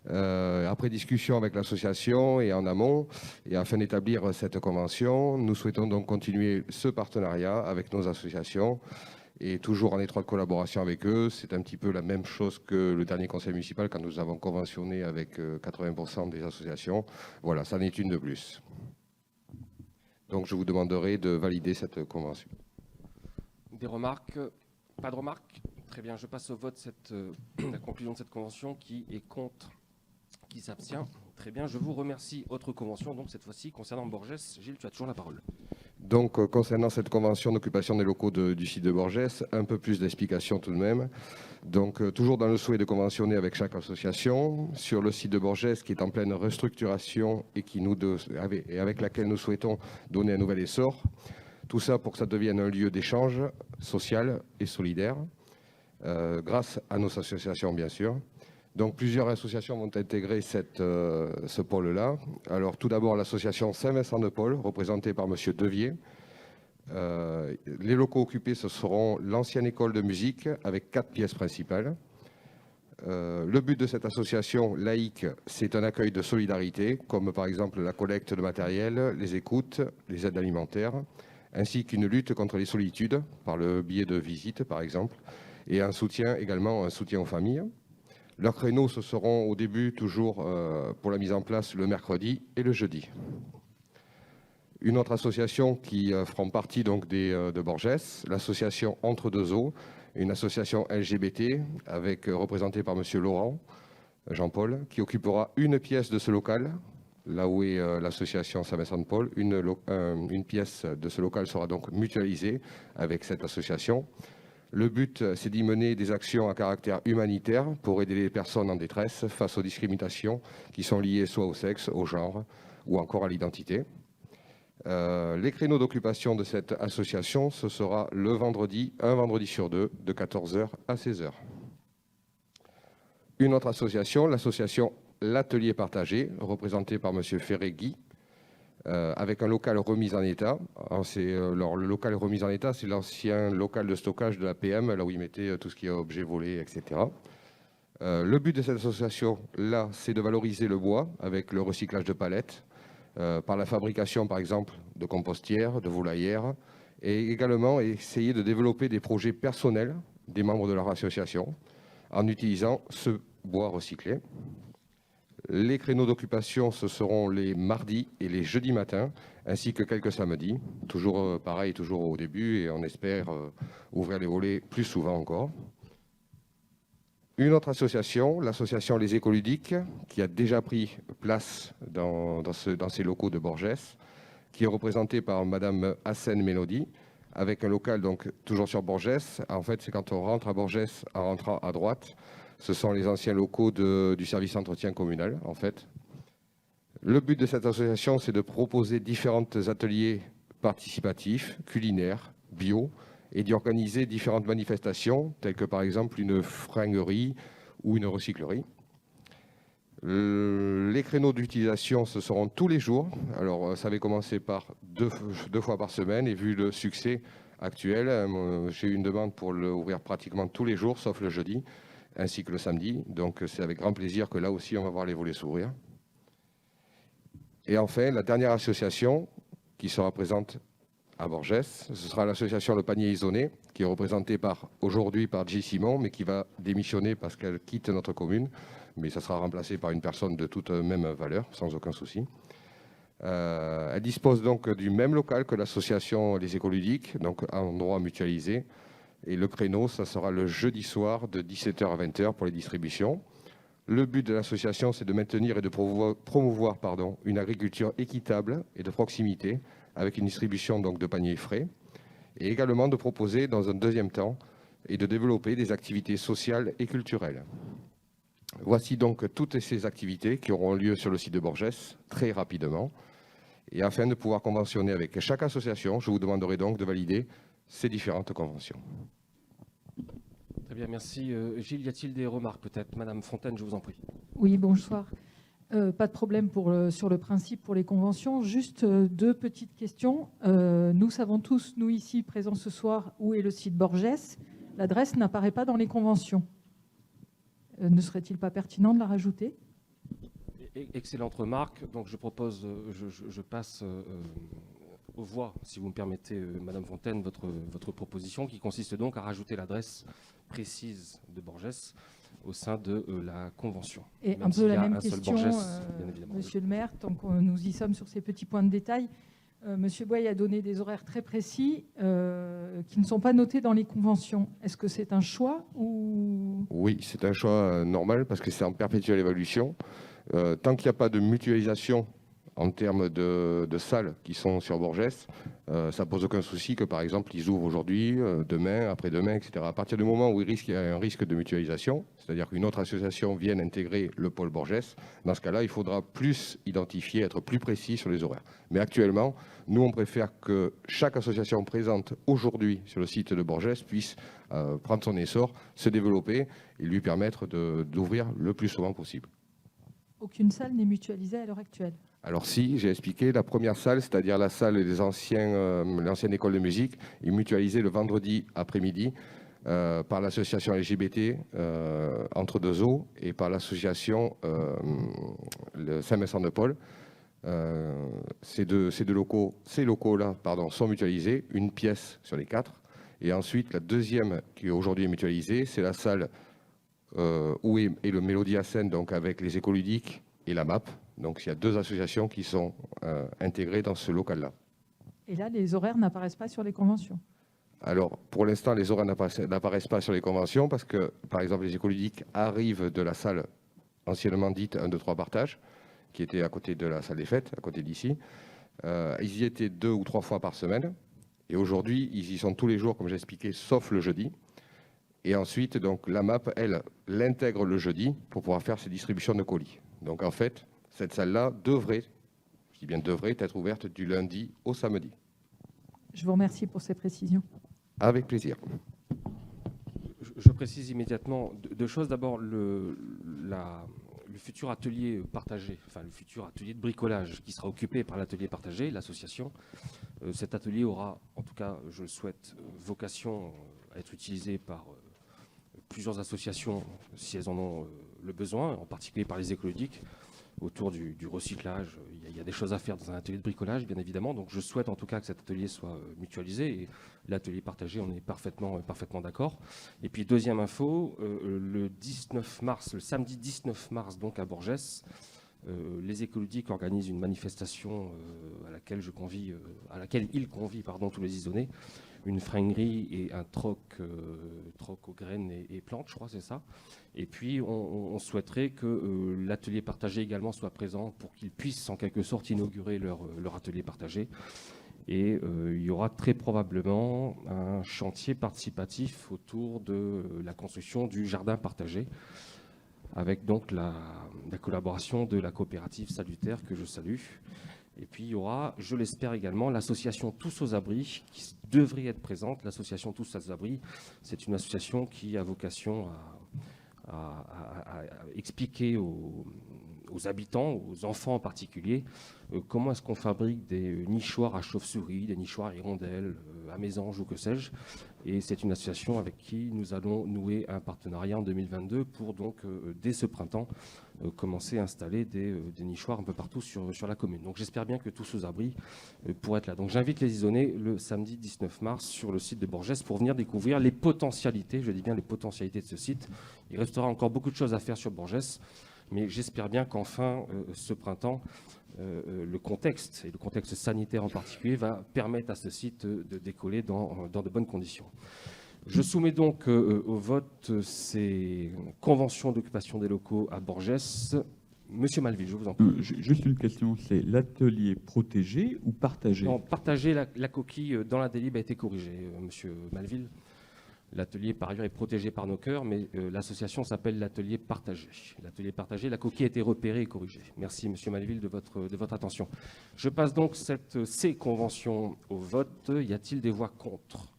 Après discussion avec l'association et en amont, et afin d'établir cette convention, nous souhaitons donc continuer ce partenariat avec nos associations et toujours en étroite collaboration avec eux. C'est un petit peu la même chose que le dernier conseil municipal quand nous avons conventionné avec 80% des associations. Voilà, ça n'est une de plus. Donc je vous demanderai de valider cette convention. Des remarques? Pas de remarques? Très bien, je passe au vote la conclusion de cette convention. Qui est contre? Qui s'abstient? Très bien, je vous remercie. Autre convention, donc cette fois-ci concernant Borgès. Gilles, tu as toujours la parole. Donc, concernant cette convention d'occupation des locaux du site de Borgès, un peu plus d'explications tout de même. Donc, toujours dans le souhait de conventionner avec chaque association, sur le site de Borgès qui est en pleine restructuration et avec laquelle nous souhaitons donner un nouvel essor. Tout ça pour que ça devienne un lieu d'échange social et solidaire, grâce à nos associations, bien sûr. Donc, plusieurs associations vont intégrer ce pôle-là. Alors, tout d'abord, l'association Saint-Vincent-de-Paul, représentée par M. Devier. Les locaux occupés, ce seront l'ancienne école de musique, avec 4 pièces principales. Le but de cette association laïque, c'est un accueil de solidarité, comme par exemple la collecte de matériel, les écoutes, les aides alimentaires, ainsi qu'une lutte contre les solitudes, par le biais de visites, par exemple, et un soutien aux familles. Leurs créneaux, ce seront au début toujours pour la mise en place le mercredi et le jeudi. Une autre association qui feront partie donc de Borgès, l'association Entre deux eaux, une association LGBT représentée par M. Laurent, Jean-Paul, qui occupera une pièce de ce local, là où est l'association Saint-Vincent-de-Paul. Une pièce de ce local sera donc mutualisée avec cette association. Le but, c'est d'y mener des actions à caractère humanitaire pour aider les personnes en détresse face aux discriminations qui sont liées soit au sexe, au genre ou encore à l'identité. Les créneaux d'occupation de cette association, ce sera un vendredi sur 2, de 14h à 16h. Une autre association, l'association L'Atelier Partagé, représentée par M. Ferré-Guy, avec un local remis en état. Le local remis en état, c'est l'ancien local de stockage de la PM, là où ils mettaient tout ce qui est objets volés, etc. Le but de cette association-là, c'est de valoriser le bois avec le recyclage de palettes, par la fabrication, par exemple, de compostières, de volaillères, et également essayer de développer des projets personnels des membres de leur association en utilisant ce bois recyclé. Les créneaux d'occupation, ce seront les mardis et les jeudis matins, ainsi que quelques samedis. Toujours pareil, toujours au début, et on espère ouvrir les volets plus souvent encore. Une autre association, l'association Les Écoludiques, qui a déjà pris place dans ces locaux de Borgès, qui est représentée par Madame Hassen Mélodie, avec un local donc toujours sur Borgès. En fait, c'est quand on rentre à Borgès, en rentrant à droite, ce sont les anciens locaux du service entretien communal, en fait. Le but de cette association, c'est de proposer différents ateliers participatifs, culinaires, bio, et d'y organiser différentes manifestations, telles que par exemple une fringuerie ou une recyclerie. Les créneaux d'utilisation, ce seront tous les jours. Alors, ça avait commencé par deux fois par semaine, et vu le succès actuel, j'ai eu une demande pour l'ouvrir pratiquement tous les jours, sauf le jeudi, ainsi que le samedi. Donc, c'est avec grand plaisir que là aussi, on va voir les volets s'ouvrir. Et enfin, la dernière association qui sera présente à Borgès, ce sera l'association Le Panier Isonné, qui est représentée aujourd'hui par J. Simon, mais qui va démissionner parce qu'elle quitte notre commune. Mais ça sera remplacé par une personne de toute même valeur, sans aucun souci. Elle dispose donc du même local que l'association Les Écoludiques, donc un endroit mutualisé. Et le créneau, ça sera le jeudi soir de 17h à 20h pour les distributions. Le but de l'association, c'est de maintenir et de promouvoir une agriculture équitable et de proximité, avec une distribution donc de paniers frais, et également de proposer dans un deuxième temps et de développer des activités sociales et culturelles. Voici donc toutes ces activités qui auront lieu sur le site de Borgès très rapidement. Et afin de pouvoir conventionner avec chaque association, je vous demanderai donc de valider ces différentes conventions. Très bien, merci. Gilles, y a-t-il des remarques peut-être? Madame Fontaine, je vous en prie. Oui, bonsoir. Pas de problème sur le principe pour les conventions. Juste deux petites questions. Nous savons tous, nous ici présents ce soir, où est le site Borgès. L'adresse n'apparaît pas dans les conventions. Ne serait-il pas pertinent de la rajouter? Excellente remarque. Donc je propose, je passe aux voix, si vous me permettez, Madame Fontaine, votre proposition, qui consiste donc à rajouter l'adresse précise de Borgès au sein de la convention. Et un peu la même question, Monsieur le maire, tant que nous y sommes sur ces petits points de détail. Monsieur Boye a donné des horaires très précis qui ne sont pas notés dans les conventions. Est-ce que c'est un choix ou... Oui, c'est un choix normal parce que c'est en perpétuelle évolution. Tant qu'il n'y a pas de mutualisation en termes de salles qui sont sur Borgès, ça ne pose aucun souci que, par exemple, ils ouvrent aujourd'hui, demain, après-demain, etc. À partir du moment où il y a un risque de mutualisation, c'est-à-dire qu'une autre association vienne intégrer le pôle Borgès, dans ce cas-là, il faudra plus identifier, être plus précis sur les horaires. Mais actuellement, nous, on préfère que chaque association présente aujourd'hui sur le site de Borgès puisse prendre son essor, se développer et lui permettre d'ouvrir le plus souvent possible. Aucune salle n'est mutualisée à l'heure actuelle? Alors si, j'ai expliqué, la première salle, c'est-à-dire la salle des l'ancienne école de musique, est mutualisée le vendredi après-midi par l'association LGBT Entre Deux Eaux et par l'association Saint-Vincent-de-Paul. Ces locaux-là sont mutualisés, une pièce sur les 4. Et ensuite, la deuxième qui aujourd'hui est mutualisée, c'est la salle où est le Mélodie à Seine, donc avec les écoludiques et la MAP. Donc il y a 2 associations qui sont intégrées dans ce local-là. Et là, les horaires n'apparaissent pas sur les conventions? Alors, pour l'instant, les horaires n'apparaissent pas sur les conventions parce que, par exemple, les écoludiques arrivent de la salle anciennement dite 1, 2, 3 partage, qui était à côté de la salle des fêtes, à côté d'ici. Ils y étaient 2 ou 3 fois par semaine. Et aujourd'hui, ils y sont tous les jours, comme j'ai expliqué, sauf le jeudi. Et ensuite, donc, la MAP, elle, l'intègre le jeudi pour pouvoir faire ses distributions de colis. Donc, en fait, cette salle-là devrait, je dis bien devrait, être ouverte du lundi au samedi. Je vous remercie pour ces précisions. Avec plaisir. Je précise immédiatement 2 choses. D'abord, le futur atelier partagé, enfin le futur atelier de bricolage qui sera occupé par l'atelier partagé, l'association. Cet atelier aura, en tout cas, je le souhaite, vocation à être utilisé par plusieurs associations si elles en ont le besoin, en particulier par les écologiques, autour du recyclage. Il y a des choses à faire dans un atelier de bricolage, bien évidemment. Donc je souhaite en tout cas que cet atelier soit mutualisé. Et l'atelier partagé, on est parfaitement d'accord. Et puis deuxième info, le 19 mars, le samedi 19 mars, donc à Borgès, les écologiques organisent une manifestation à laquelle ils convient tous les Isonnais, une fringuerie et un troc aux graines et plantes, je crois, c'est ça. Et puis, on souhaiterait que l'atelier partagé également soit présent pour qu'ils puissent, en quelque sorte, inaugurer leur atelier partagé. Et il y aura très probablement un chantier participatif autour de la construction du jardin partagé. avec donc la collaboration de la coopérative Salutaire que je salue. Et puis il y aura, je l'espère également, l'association Tous aux Abris qui devrait être présente. L'association Tous aux Abris, c'est une association qui a vocation à expliquer aux habitants, aux enfants en particulier, comment est-ce qu'on fabrique des nichoirs à chauves-souris, des nichoirs à hirondelles, à mésanges ou que sais-je. Et c'est une association avec qui nous allons nouer un partenariat en 2022 pour donc, dès ce printemps, commencer à installer des nichoirs un peu partout sur la commune. Donc j'espère bien que Tous aux Abris pourraient être là. Donc j'invite les Isonnais le samedi 19 mars sur le site de Borgès pour venir découvrir les potentialités, je dis bien les potentialités de ce site. Il restera encore beaucoup de choses à faire sur Borgès, mais j'espère bien qu'enfin, ce printemps, le contexte, et le contexte sanitaire en particulier, va permettre à ce site de décoller dans de bonnes conditions. Je soumets donc au vote ces conventions d'occupation des locaux à Borgès. Monsieur Malville, je vous en prie. Juste une question, c'est l'atelier protégé ou partagé? Non, partagé, la coquille dans la délib a été corrigée, monsieur Malville. L'atelier, par ailleurs, est protégé par nos cœurs, mais l'association s'appelle l'atelier partagé. L'atelier partagé, la coquille a été repérée et corrigée. Merci, monsieur Malville, de votre attention. Je passe donc ces conventions au vote. Y a-t-il des voix contre?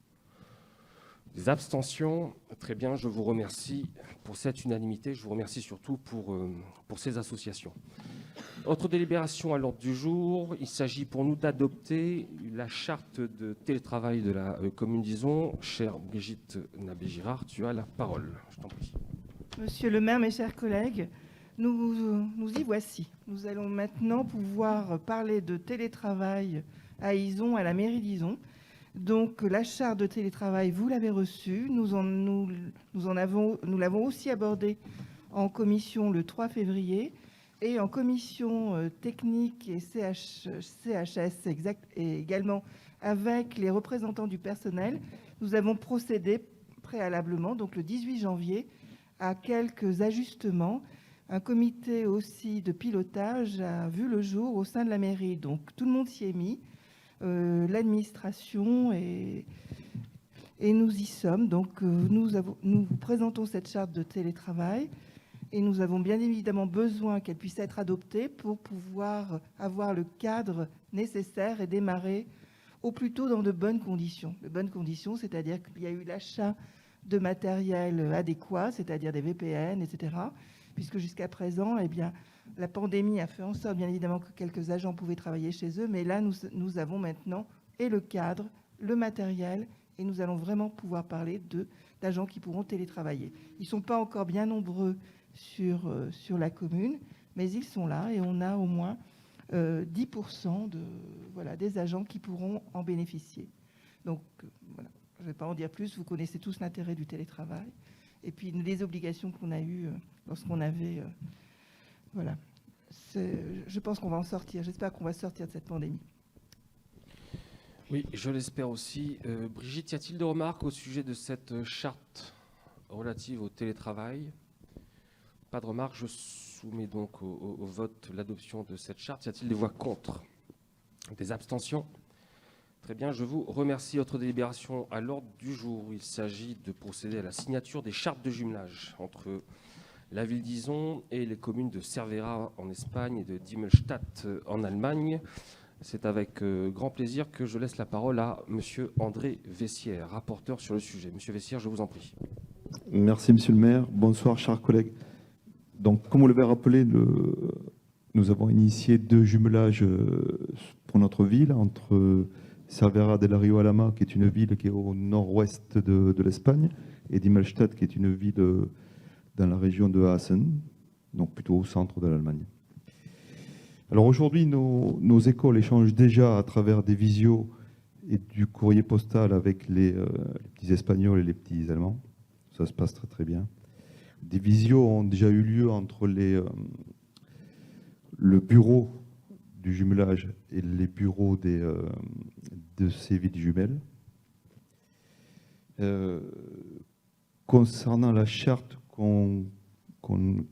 Des abstentions? Très bien, je vous remercie pour cette unanimité. Je vous remercie surtout pour ces associations. Autre délibération à l'ordre du jour. Il s'agit pour nous d'adopter la charte de télétravail de la commune d'Ison. Chère Brigitte Nabé-Girard, tu as la parole. Je t'en prie. Monsieur le maire, mes chers collègues, nous y voici. Nous allons maintenant pouvoir parler de télétravail à Ison, à la mairie d'Ison. Donc la charte de télétravail, vous l'avez reçue. Nous l'avons aussi abordée en commission le 3 février et en commission technique et CHS et également avec les représentants du personnel. Nous avons procédé préalablement, donc le 18 janvier, à quelques ajustements. Un comité aussi de pilotage a vu le jour au sein de la mairie. Donc tout le monde s'y est mis. L'administration et nous y sommes. Donc nous vous présentons cette charte de télétravail et nous avons bien évidemment besoin qu'elle puisse être adoptée pour pouvoir avoir le cadre nécessaire et démarrer au plus tôt dans de bonnes conditions. De bonnes conditions, c'est-à-dire qu'il y a eu l'achat de matériel adéquat, c'est-à-dire des VPN, etc. Puisque jusqu'à présent, eh bien, la pandémie a fait en sorte, bien évidemment, que quelques agents pouvaient travailler chez eux, mais là, nous avons maintenant et le cadre, le matériel, et nous allons vraiment pouvoir parler d'agents qui pourront télétravailler. Ils ne sont pas encore bien nombreux sur la commune, mais ils sont là, et on a au moins 10% des agents qui pourront en bénéficier. Donc, voilà, je ne vais pas en dire plus, vous connaissez tous l'intérêt du télétravail, et puis les obligations qu'on a eues lorsqu'on avait... Voilà. Je pense qu'on va en sortir. J'espère qu'on va sortir de cette pandémie. Oui, je l'espère aussi. Brigitte, y a-t-il des remarques au sujet de cette charte relative au télétravail? Pas de remarques. Je soumets donc au vote l'adoption de cette charte. Y a-t-il des voix contre? Des abstentions? Très bien, je vous remercie. Autre délibération à l'ordre du jour. Il s'agit de procéder à la signature des chartes de jumelage entre la ville d'Ison et les communes de Cervera en Espagne et de Dimmelstadt en Allemagne. C'est avec grand plaisir que je laisse la parole à monsieur André Vessière, rapporteur sur le sujet. Monsieur Vessière, je vous en prie. Merci, monsieur le maire. Bonsoir, chers collègues. Donc, comme vous l'avez rappelé, nous avons initié 2 jumelages pour notre ville, entre Cervera del Rio Alhama, qui est une ville qui est au nord-ouest de l'Espagne, et Dimmelstadt, qui est une ville dans la région de Hessen, donc plutôt au centre de l'Allemagne. Alors aujourd'hui, nos écoles échangent déjà à travers des visios et du courrier postal avec les petits Espagnols et les petits Allemands. Ça se passe très très bien. Des visios ont déjà eu lieu entre le bureau du jumelage et les bureaux de ces villes jumelles. Concernant la charte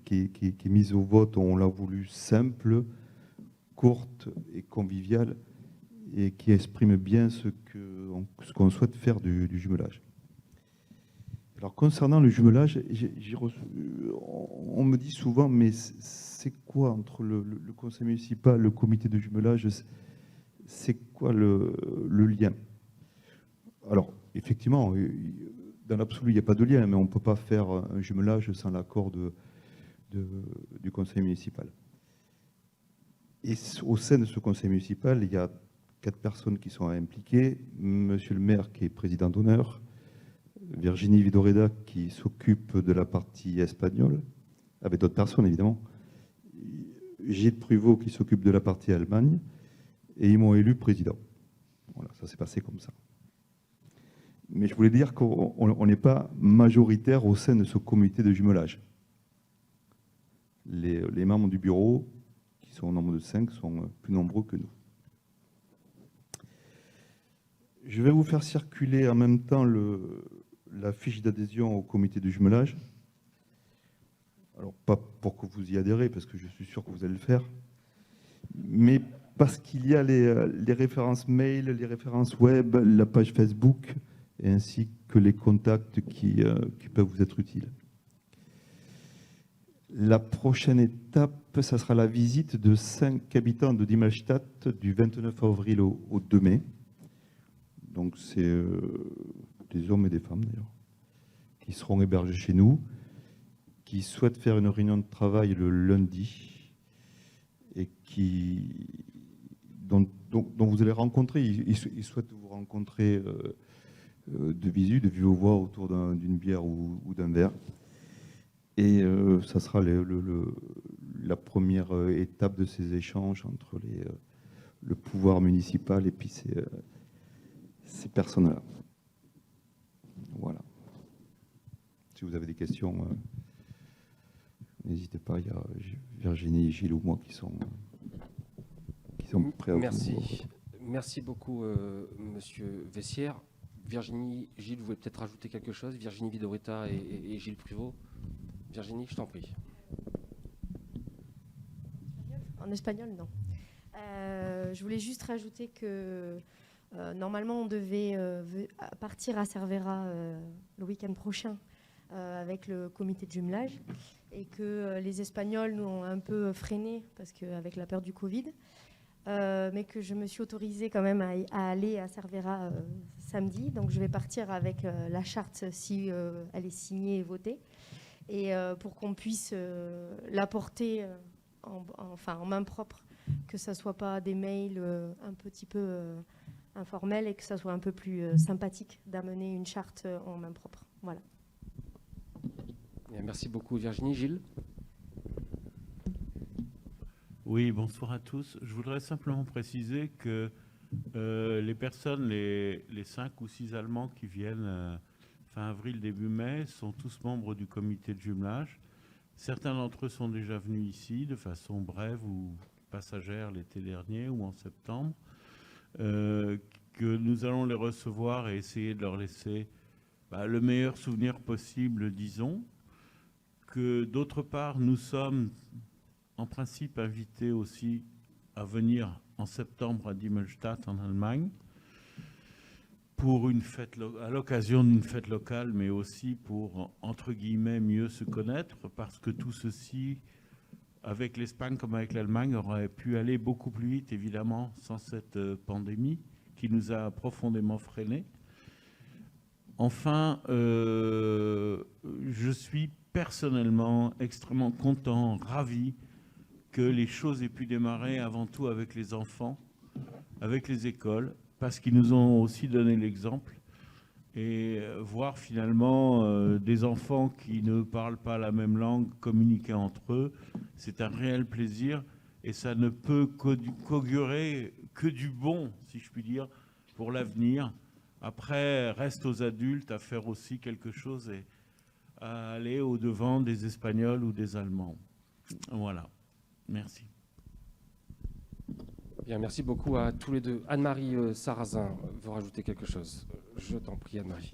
qui est mise au vote, on l'a voulu simple, courte et conviviale, et qui exprime bien ce qu'on souhaite faire du jumelage. Alors, concernant le jumelage, on me dit souvent, mais c'est quoi entre le conseil municipal, le comité de jumelage, c'est quoi le lien? Alors, effectivement, dans l'absolu, il n'y a pas de lien, mais on ne peut pas faire un jumelage sans l'accord du conseil municipal. Et au sein de ce conseil municipal, il y a 4 personnes qui sont impliquées. Monsieur le maire, qui est président d'honneur, Virginie Vidoreda, qui s'occupe de la partie espagnole, avec d'autres personnes, évidemment. Gilles Pruvot, qui s'occupe de la partie Allemagne. Et ils m'ont élu président. Voilà, ça s'est passé comme ça. Mais je voulais dire qu'on n'est pas majoritaire au sein de ce comité de jumelage. Les membres du bureau, qui sont au nombre de 5, sont plus nombreux que nous. Je vais vous faire circuler en même temps la fiche d'adhésion au comité de jumelage. Alors, pas pour que vous y adhérez, parce que je suis sûr que vous allez le faire, mais parce qu'il y a les références mail, les références web, la page Facebook, ainsi que les contacts qui peuvent vous être utiles. La prochaine étape, ça sera la visite de 5 habitants de Dimmelstadt du 29 avril au 2 mai. Donc c'est des hommes et des femmes d'ailleurs, qui seront hébergés chez nous, qui souhaitent faire une réunion de travail le lundi et dont vous allez rencontrer, ils souhaitent vous rencontrer de vive voix autour d'une bière ou d'un verre. Et ça sera la première étape de ces échanges entre le pouvoir municipal et puis ces personnes-là. Voilà. Si vous avez des questions, n'hésitez pas, il y a Virginie, Gilles ou moi qui sont prêts à Merci. Merci beaucoup, Monsieur Vessière. Virginie, Gilles, vous voulez peut-être rajouter quelque chose? Virginie Vidoretta et Gilles Pruvot. Virginie, je t'en prie. En espagnol, non. Je voulais juste rajouter que normalement, on devait partir à Cervera le week-end prochain avec le comité de jumelage et que les Espagnols nous ont un peu freiné parce qu'avec la peur du Covid, mais que je me suis autorisée quand même à aller à Cervera samedi. Donc, je vais partir avec la charte si elle est signée et votée. Et pour qu'on puisse l'apporter en main propre, que ça ne soit pas des mails un petit peu informels et que ça soit un peu plus sympathique d'amener une charte en main propre. Voilà. Merci beaucoup Virginie. Gilles? Oui, bonsoir à tous. Je voudrais simplement préciser que les personnes, les 5 ou 6 Allemands qui viennent fin avril, début mai, sont tous membres du comité de jumelage. Certains d'entre eux sont déjà venus ici de façon brève ou passagère l'été dernier ou en septembre. Que nous allons les recevoir et essayer de leur laisser le meilleur souvenir possible, disons. Que d'autre part, nous sommes en principe invités aussi à venir en septembre à Dimmelstadt en Allemagne pour une fête, à l'occasion d'une fête locale, mais aussi pour, entre guillemets, mieux se connaître, parce que tout ceci, avec l'Espagne comme avec l'Allemagne, aurait pu aller beaucoup plus vite, évidemment, sans cette pandémie qui nous a profondément freinés. Enfin, je suis personnellement extrêmement content, ravi que les choses aient pu démarrer avant tout avec les enfants, avec les écoles, parce qu'ils nous ont aussi donné l'exemple. Et voir finalement des enfants qui ne parlent pas la même langue communiquer entre eux, c'est un réel plaisir et ça ne peut qu'augurer que du bon, si je puis dire, pour l'avenir. Après, reste aux adultes à faire aussi quelque chose et à aller au-devant des Espagnols ou des Allemands. Voilà. Merci. Bien, merci beaucoup à tous les deux. Anne-Marie Sarrazin veut rajouter quelque chose. Je t'en prie, Anne-Marie.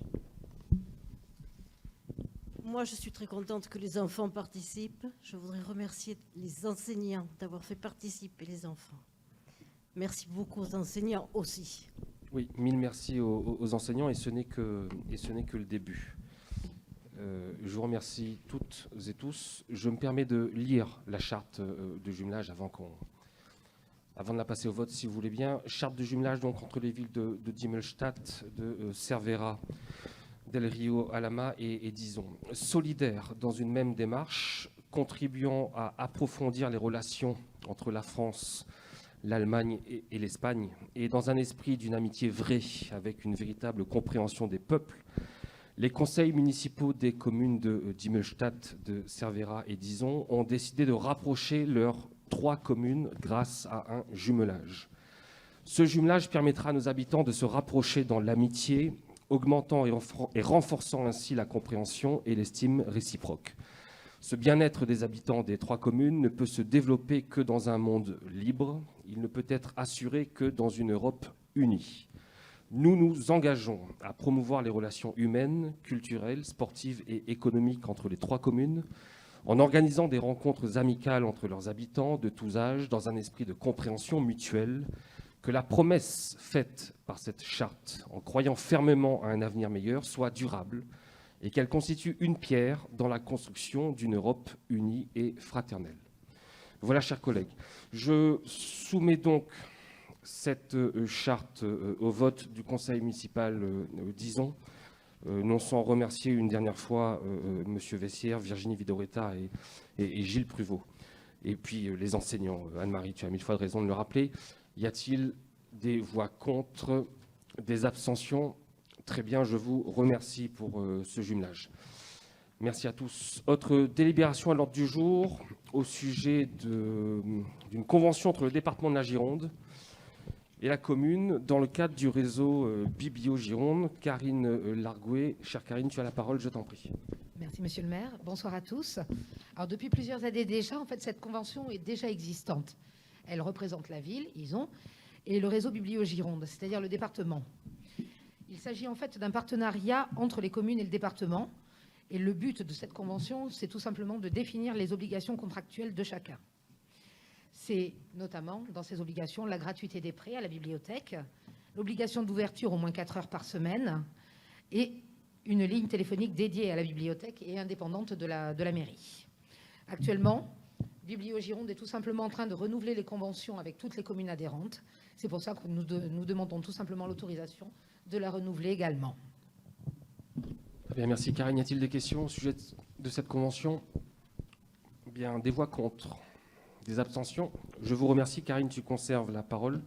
Moi, je suis très contente que les enfants participent. Je voudrais remercier les enseignants d'avoir fait participer les enfants. Merci beaucoup aux enseignants aussi. Oui, mille merci aux enseignants et ce n'est que le début. je vous remercie toutes et tous. Je me permets de lire la charte de jumelage avant de la passer au vote, si vous voulez bien. Charte de jumelage donc, entre les villes de Dimmelstadt, de Cervera, Del Rio, Alhama et Dizon. Solidaire dans une même démarche, contribuant à approfondir les relations entre la France, l'Allemagne et l'Espagne, et dans un esprit d'une amitié vraie, avec une véritable compréhension des peuples, les conseils municipaux des communes de Dimmelstadt, de Cervera et Dizon ont décidé de rapprocher leurs 3 communes grâce à un jumelage. Ce jumelage permettra à nos habitants de se rapprocher dans l'amitié, augmentant et renforçant ainsi la compréhension et l'estime réciproque. Ce bien-être des habitants des 3 communes ne peut se développer que dans un monde libre. Il ne peut être assuré que dans une Europe unie. Nous nous engageons à promouvoir les relations humaines, culturelles, sportives et économiques entre les 3 communes, en organisant des rencontres amicales entre leurs habitants de tous âges, dans un esprit de compréhension mutuelle, que la promesse faite par cette charte, en croyant fermement à un avenir meilleur, soit durable et qu'elle constitue une pierre dans la construction d'une Europe unie et fraternelle. Voilà, chers collègues. Je soumets donc cette charte au vote du conseil municipal d'Izon, non sans remercier une dernière fois M. Vessière, Virginie Vidoretta et Gilles Pruvot. Et puis les enseignants. Anne-Marie, tu as 1000 fois de raison de le rappeler. Y a-t-il des voix contre, des abstentions? Très bien, je vous remercie pour ce jumelage. Merci à tous. Autre délibération à l'ordre du jour au sujet d'une convention entre le département de la Gironde et la commune dans le cadre du réseau Biblio Gironde. Karine Largouet. Chère Karine, tu as la parole, je t'en prie. Merci, monsieur le maire. Bonsoir à tous. Alors, depuis plusieurs années déjà, en fait, cette convention est déjà existante. Elle représente la ville, Izon, et le réseau Biblio Gironde, c'est-à-dire le département. Il s'agit en fait d'un partenariat entre les communes et le département. Et le but de cette convention, c'est tout simplement de définir les obligations contractuelles de chacun. C'est notamment, dans ces obligations, la gratuité des prêts à la bibliothèque, l'obligation d'ouverture au moins 4 heures par semaine et une ligne téléphonique dédiée à la bibliothèque et indépendante de la mairie. Actuellement, Biblio Gironde est tout simplement en train de renouveler les conventions avec toutes les communes adhérentes. C'est pour ça que nous demandons tout simplement l'autorisation de la renouveler également. Très bien, merci Karine. Y a-t-il des questions au sujet de cette convention? Bien, des voix contre, des abstentions. Je vous remercie. Karine, tu conserves la parole.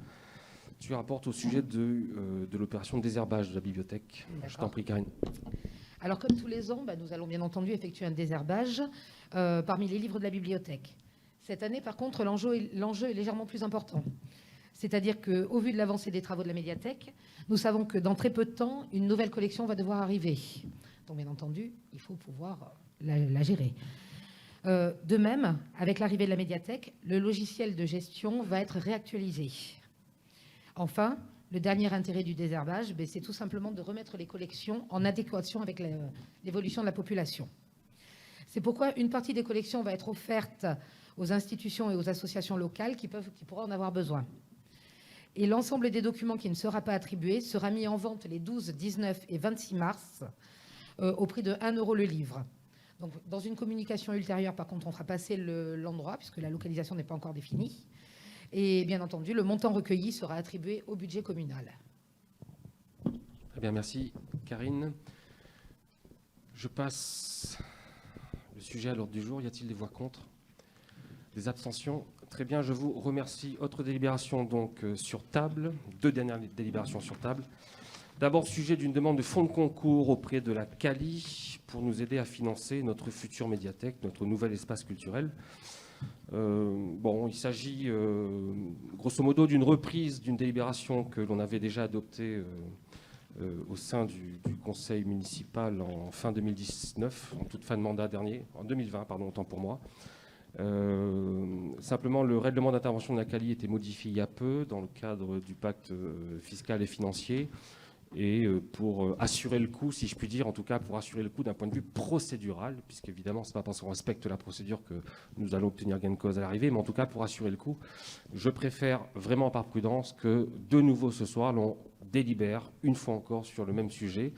Tu rapportes au sujet de l'opération de désherbage de la bibliothèque. Je t'en prie, Karine. Alors, comme tous les ans, nous allons bien entendu effectuer un désherbage parmi les livres de la bibliothèque. Cette année, par contre, l'enjeu est légèrement plus important. C'est-à-dire qu'au vu de l'avancée des travaux de la médiathèque, nous savons que dans très peu de temps, une nouvelle collection va devoir arriver. Donc, bien entendu, il faut pouvoir la gérer. De même, avec l'arrivée de la médiathèque, le logiciel de gestion va être réactualisé. Enfin, le dernier intérêt du désherbage, c'est tout simplement de remettre les collections en adéquation avec l'évolution de la population. C'est pourquoi une partie des collections va être offerte aux institutions et aux associations locales qui pourraient en avoir besoin. Et l'ensemble des documents qui ne sera pas attribué sera mis en vente les 12, 19 et 26 mars au prix de 1 € le livre. Donc, dans une communication ultérieure, par contre, on fera passer l'endroit, puisque la localisation n'est pas encore définie. Et bien entendu, le montant recueilli sera attribué au budget communal. Très bien, merci Karine. Je passe le sujet à l'ordre du jour. Y a-t-il des voix contre? Des abstentions? Très bien, je vous remercie. Autre délibération donc sur table. 2 dernières délibérations sur table. D'abord, sujet d'une demande de fonds de concours auprès de la CALI pour nous aider à financer notre future médiathèque, notre nouvel espace culturel. Il s'agit grosso modo d'une reprise d'une délibération que l'on avait déjà adoptée au sein du conseil municipal en fin 2019, en toute fin de mandat dernier, en 2020, pardon, autant pour moi. Simplement, le règlement d'intervention de la CALI était modifié il y a peu dans le cadre du pacte fiscal et financier. Et pour assurer le coup, si je puis dire, en tout cas pour assurer le coup d'un point de vue procédural, puisqu'évidemment, ce n'est pas parce qu'on respecte la procédure que nous allons obtenir gain de cause à l'arrivée, mais en tout cas pour assurer le coup, je préfère vraiment par prudence que de nouveau ce soir, l'on délibère une fois encore sur le même sujet.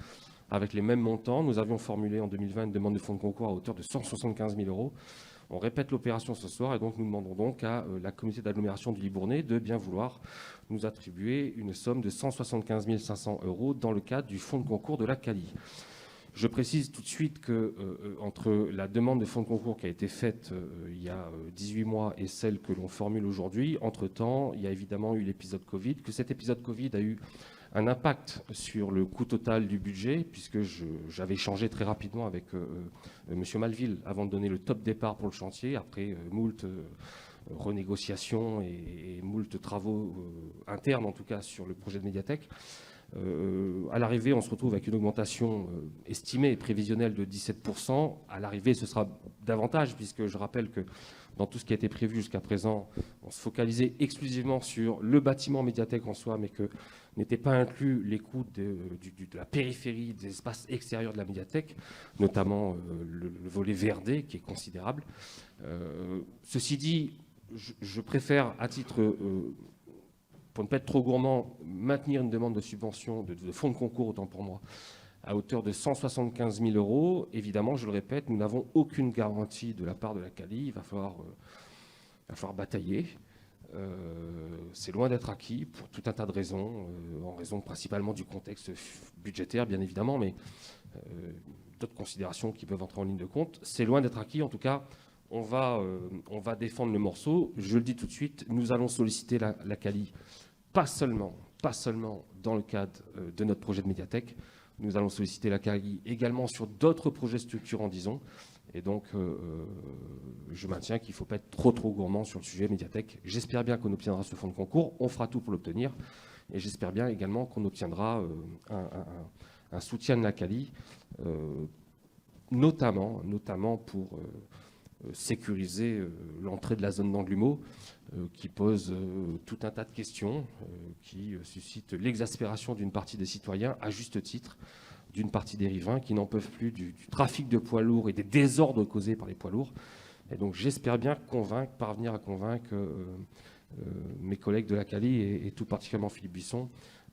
avec les mêmes montants. Nous avions formulé en 2020 une demande de fonds de concours à hauteur de 175 000 €. On répète l'opération ce soir et donc nous demandons donc à la communauté d'agglomération du Libournais de bien vouloir nous attribuer une somme de 175 500 € dans le cadre du fonds de concours de la CALI. Je précise tout de suite que entre la demande de fonds de concours qui a été faite il y a 18 mois et celle que l'on formule aujourd'hui, entre-temps, il y a évidemment eu l'épisode Covid, que cet épisode Covid a eu un impact sur le coût total du budget, puisque j'avais échangé très rapidement avec M. Malville avant de donner le top départ pour le chantier, après moult renégociations et moult travaux internes, en tout cas, sur le projet de médiathèque. À l'arrivée, on se retrouve avec une augmentation estimée et prévisionnelle de 17%. À l'arrivée, ce sera davantage, puisque je rappelle que dans tout ce qui a été prévu jusqu'à présent, on se focalisait exclusivement sur le bâtiment médiathèque en soi, mais que n'étaient pas inclus les coûts de la périphérie, des espaces extérieurs de la médiathèque, notamment le volet VRD, qui est considérable. Ceci dit, je préfère, à titre, pour ne pas être trop gourmand, maintenir une demande de subvention, de fonds de concours, autant pour moi, à hauteur de 175 000 €. Évidemment, je le répète, nous n'avons aucune garantie de la part de la CALI. Il va falloir batailler. C'est loin d'être acquis pour tout un tas de raisons, en raison principalement du contexte budgétaire, bien évidemment, mais d'autres considérations qui peuvent entrer en ligne de compte. C'est loin d'être acquis. En tout cas, on va défendre le morceau. Je le dis tout de suite, nous allons solliciter la CALI, pas seulement dans le cadre de notre projet de médiathèque. Nous allons solliciter la CALI également sur d'autres projets structurants, disons. Et donc, je maintiens qu'il ne faut pas être trop gourmand sur le sujet médiathèque. J'espère bien qu'on obtiendra ce fonds de concours. On fera tout pour l'obtenir. Et j'espère bien également qu'on obtiendra un soutien de la CALI, notamment pour sécuriser l'entrée de la zone d'Anglumeau, qui pose tout un tas de questions, qui suscite l'exaspération d'une partie des citoyens, à juste titre, d'une partie des riverains qui n'en peuvent plus du trafic de poids lourds et des désordres causés par les poids lourds. Et donc j'espère bien parvenir à convaincre mes collègues de la CALI et tout particulièrement Philippe Buisson,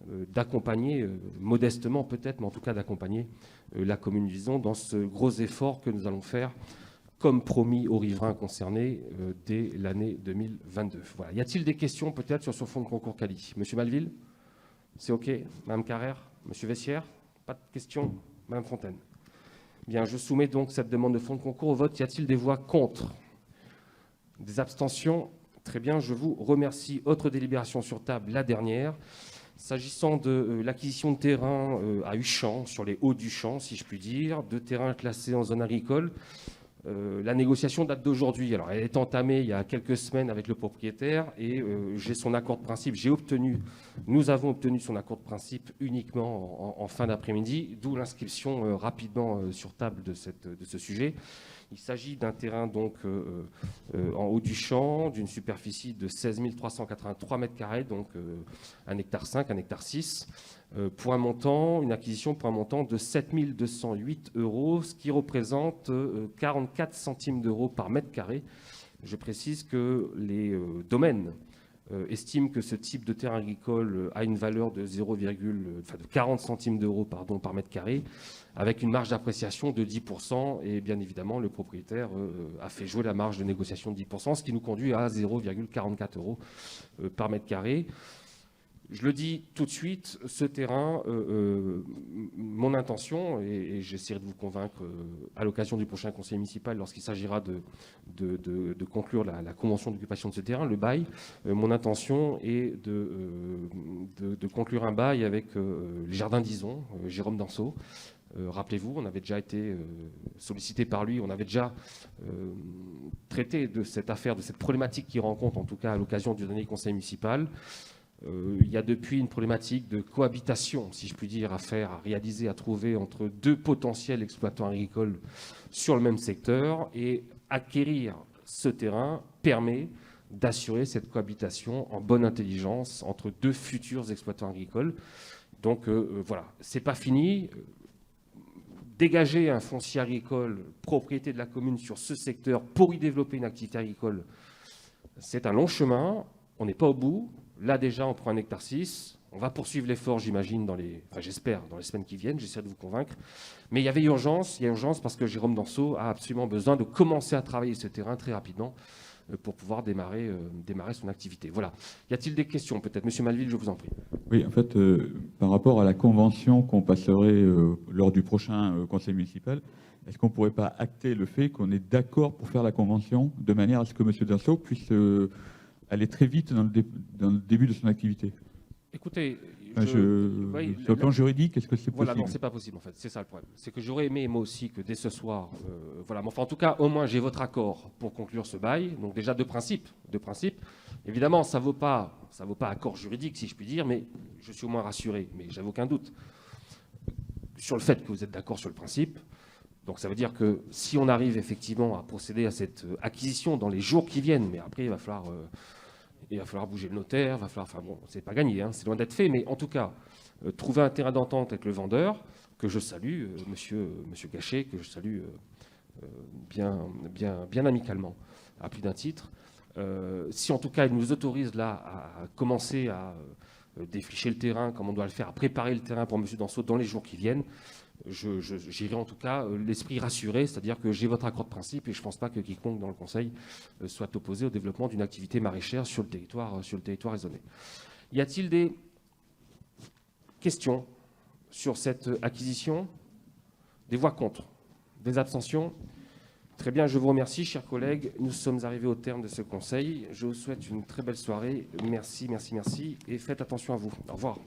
d'accompagner, modestement peut-être, mais en tout cas d'accompagner la commune d'Ison dans ce gros effort que nous allons faire, comme promis aux riverains concernés dès l'année 2022. Voilà. Y a-t-il des questions peut-être sur ce fonds de concours CALI? Monsieur Malville? C'est OK. Madame Carrère? Monsieur Vessière? Pas de questions? Madame Fontaine? Bien, je soumets donc cette demande de fonds de concours au vote. Y a-t-il des voix contre? Des abstentions? Très bien, je vous remercie. Autre délibération sur table, la dernière. S'agissant de l'acquisition de terrain à Uchamp, sur les hauts du champ, si je puis dire, de terrains classés en zone agricole, la négociation date d'aujourd'hui. Alors, elle est entamée il y a quelques semaines avec le propriétaire et j'ai son accord de principe. Nous avons obtenu son accord de principe uniquement en fin d'après-midi, d'où l'inscription rapidement sur table de ce sujet. Il s'agit d'un terrain donc en haut du champ, d'une superficie de 16 383 m², donc 1,5 hectare, 1,6 hectare, pour une acquisition pour un montant de 7 208 €, ce qui représente 44 centimes d'euros par mètre carré. Je précise que les domaines estiment que ce type de terrain agricole a une valeur de 40 centimes d'euros par mètre carré, avec une marge d'appréciation de 10%. Et bien évidemment, le propriétaire a fait jouer la marge de négociation de 10%, ce qui nous conduit à 0,44 € par mètre carré. Je le dis tout de suite, ce terrain, mon intention, et j'essaierai de vous convaincre à l'occasion du prochain conseil municipal lorsqu'il s'agira de conclure la convention d'occupation de ce terrain, le bail, mon intention est de conclure un bail avec les Jardins d'Ison, Jérôme Danseau. Rappelez-vous, on avait déjà été sollicité par lui, on avait déjà traité de cette affaire, de cette problématique qu'il rencontre, en tout cas à l'occasion du dernier conseil municipal. Il y a depuis une problématique de cohabitation, si je puis dire, à réaliser, à trouver entre deux potentiels exploitants agricoles sur le même secteur. Et acquérir ce terrain permet d'assurer cette cohabitation en bonne intelligence entre deux futurs exploitants agricoles. Donc voilà, c'est pas fini. Dégager un foncier agricole, propriété de la commune sur ce secteur pour y développer une activité agricole, c'est un long chemin. On n'est pas au bout. Là, déjà, on prend 1,6 hectare. On va poursuivre l'effort, j'imagine, j'espère, dans les semaines qui viennent, j'essaie de vous convaincre. Mais il y avait urgence, parce que Jérôme Danseau a absolument besoin de commencer à travailler ce terrain très rapidement pour pouvoir démarrer son activité. Voilà. Y a-t-il des questions peut-être? Monsieur Malville, je vous en prie. Oui, en fait, par rapport à la convention qu'on passerait lors du prochain conseil municipal, est-ce qu'on ne pourrait pas acter le fait qu'on est d'accord pour faire la convention de manière à ce que M. Danseau puisse aller très vite dans le début de son activité? Écoutez, sur le plan juridique, est-ce que c'est possible? Voilà, non, c'est pas possible en fait. C'est ça le problème. C'est que j'aurais aimé moi aussi que dès ce soir, voilà. Mais enfin, en tout cas, au moins j'ai votre accord pour conclure ce bail. Donc déjà de principe. Évidemment, ça vaut pas accord juridique si je puis dire, mais je suis au moins rassuré. Mais j'avais aucun doute sur le fait que vous êtes d'accord sur le principe. Donc ça veut dire que si on arrive effectivement à procéder à cette acquisition dans les jours qui viennent, mais après il va falloir bouger le notaire, enfin bon, c'est pas gagné, hein, c'est loin d'être fait, mais en tout cas, trouver un terrain d'entente avec le vendeur, que je salue, monsieur Gachet, que je salue bien amicalement, à plus d'un titre. Si en tout cas il nous autorise là à commencer à défricher le terrain, comme on doit le faire, à préparer le terrain pour monsieur Danseau dans les jours qui viennent, j'irai en tout cas l'esprit rassuré, c'est-à-dire que j'ai votre accord de principe et je ne pense pas que quiconque dans le Conseil soit opposé au développement d'une activité maraîchère sur le territoire raisonné. Y a-t-il des questions sur cette acquisition? Des voix contre? Des abstentions? Très bien, je vous remercie, chers collègues. Nous sommes arrivés au terme de ce Conseil. Je vous souhaite une très belle soirée. Merci, et faites attention à vous. Au revoir.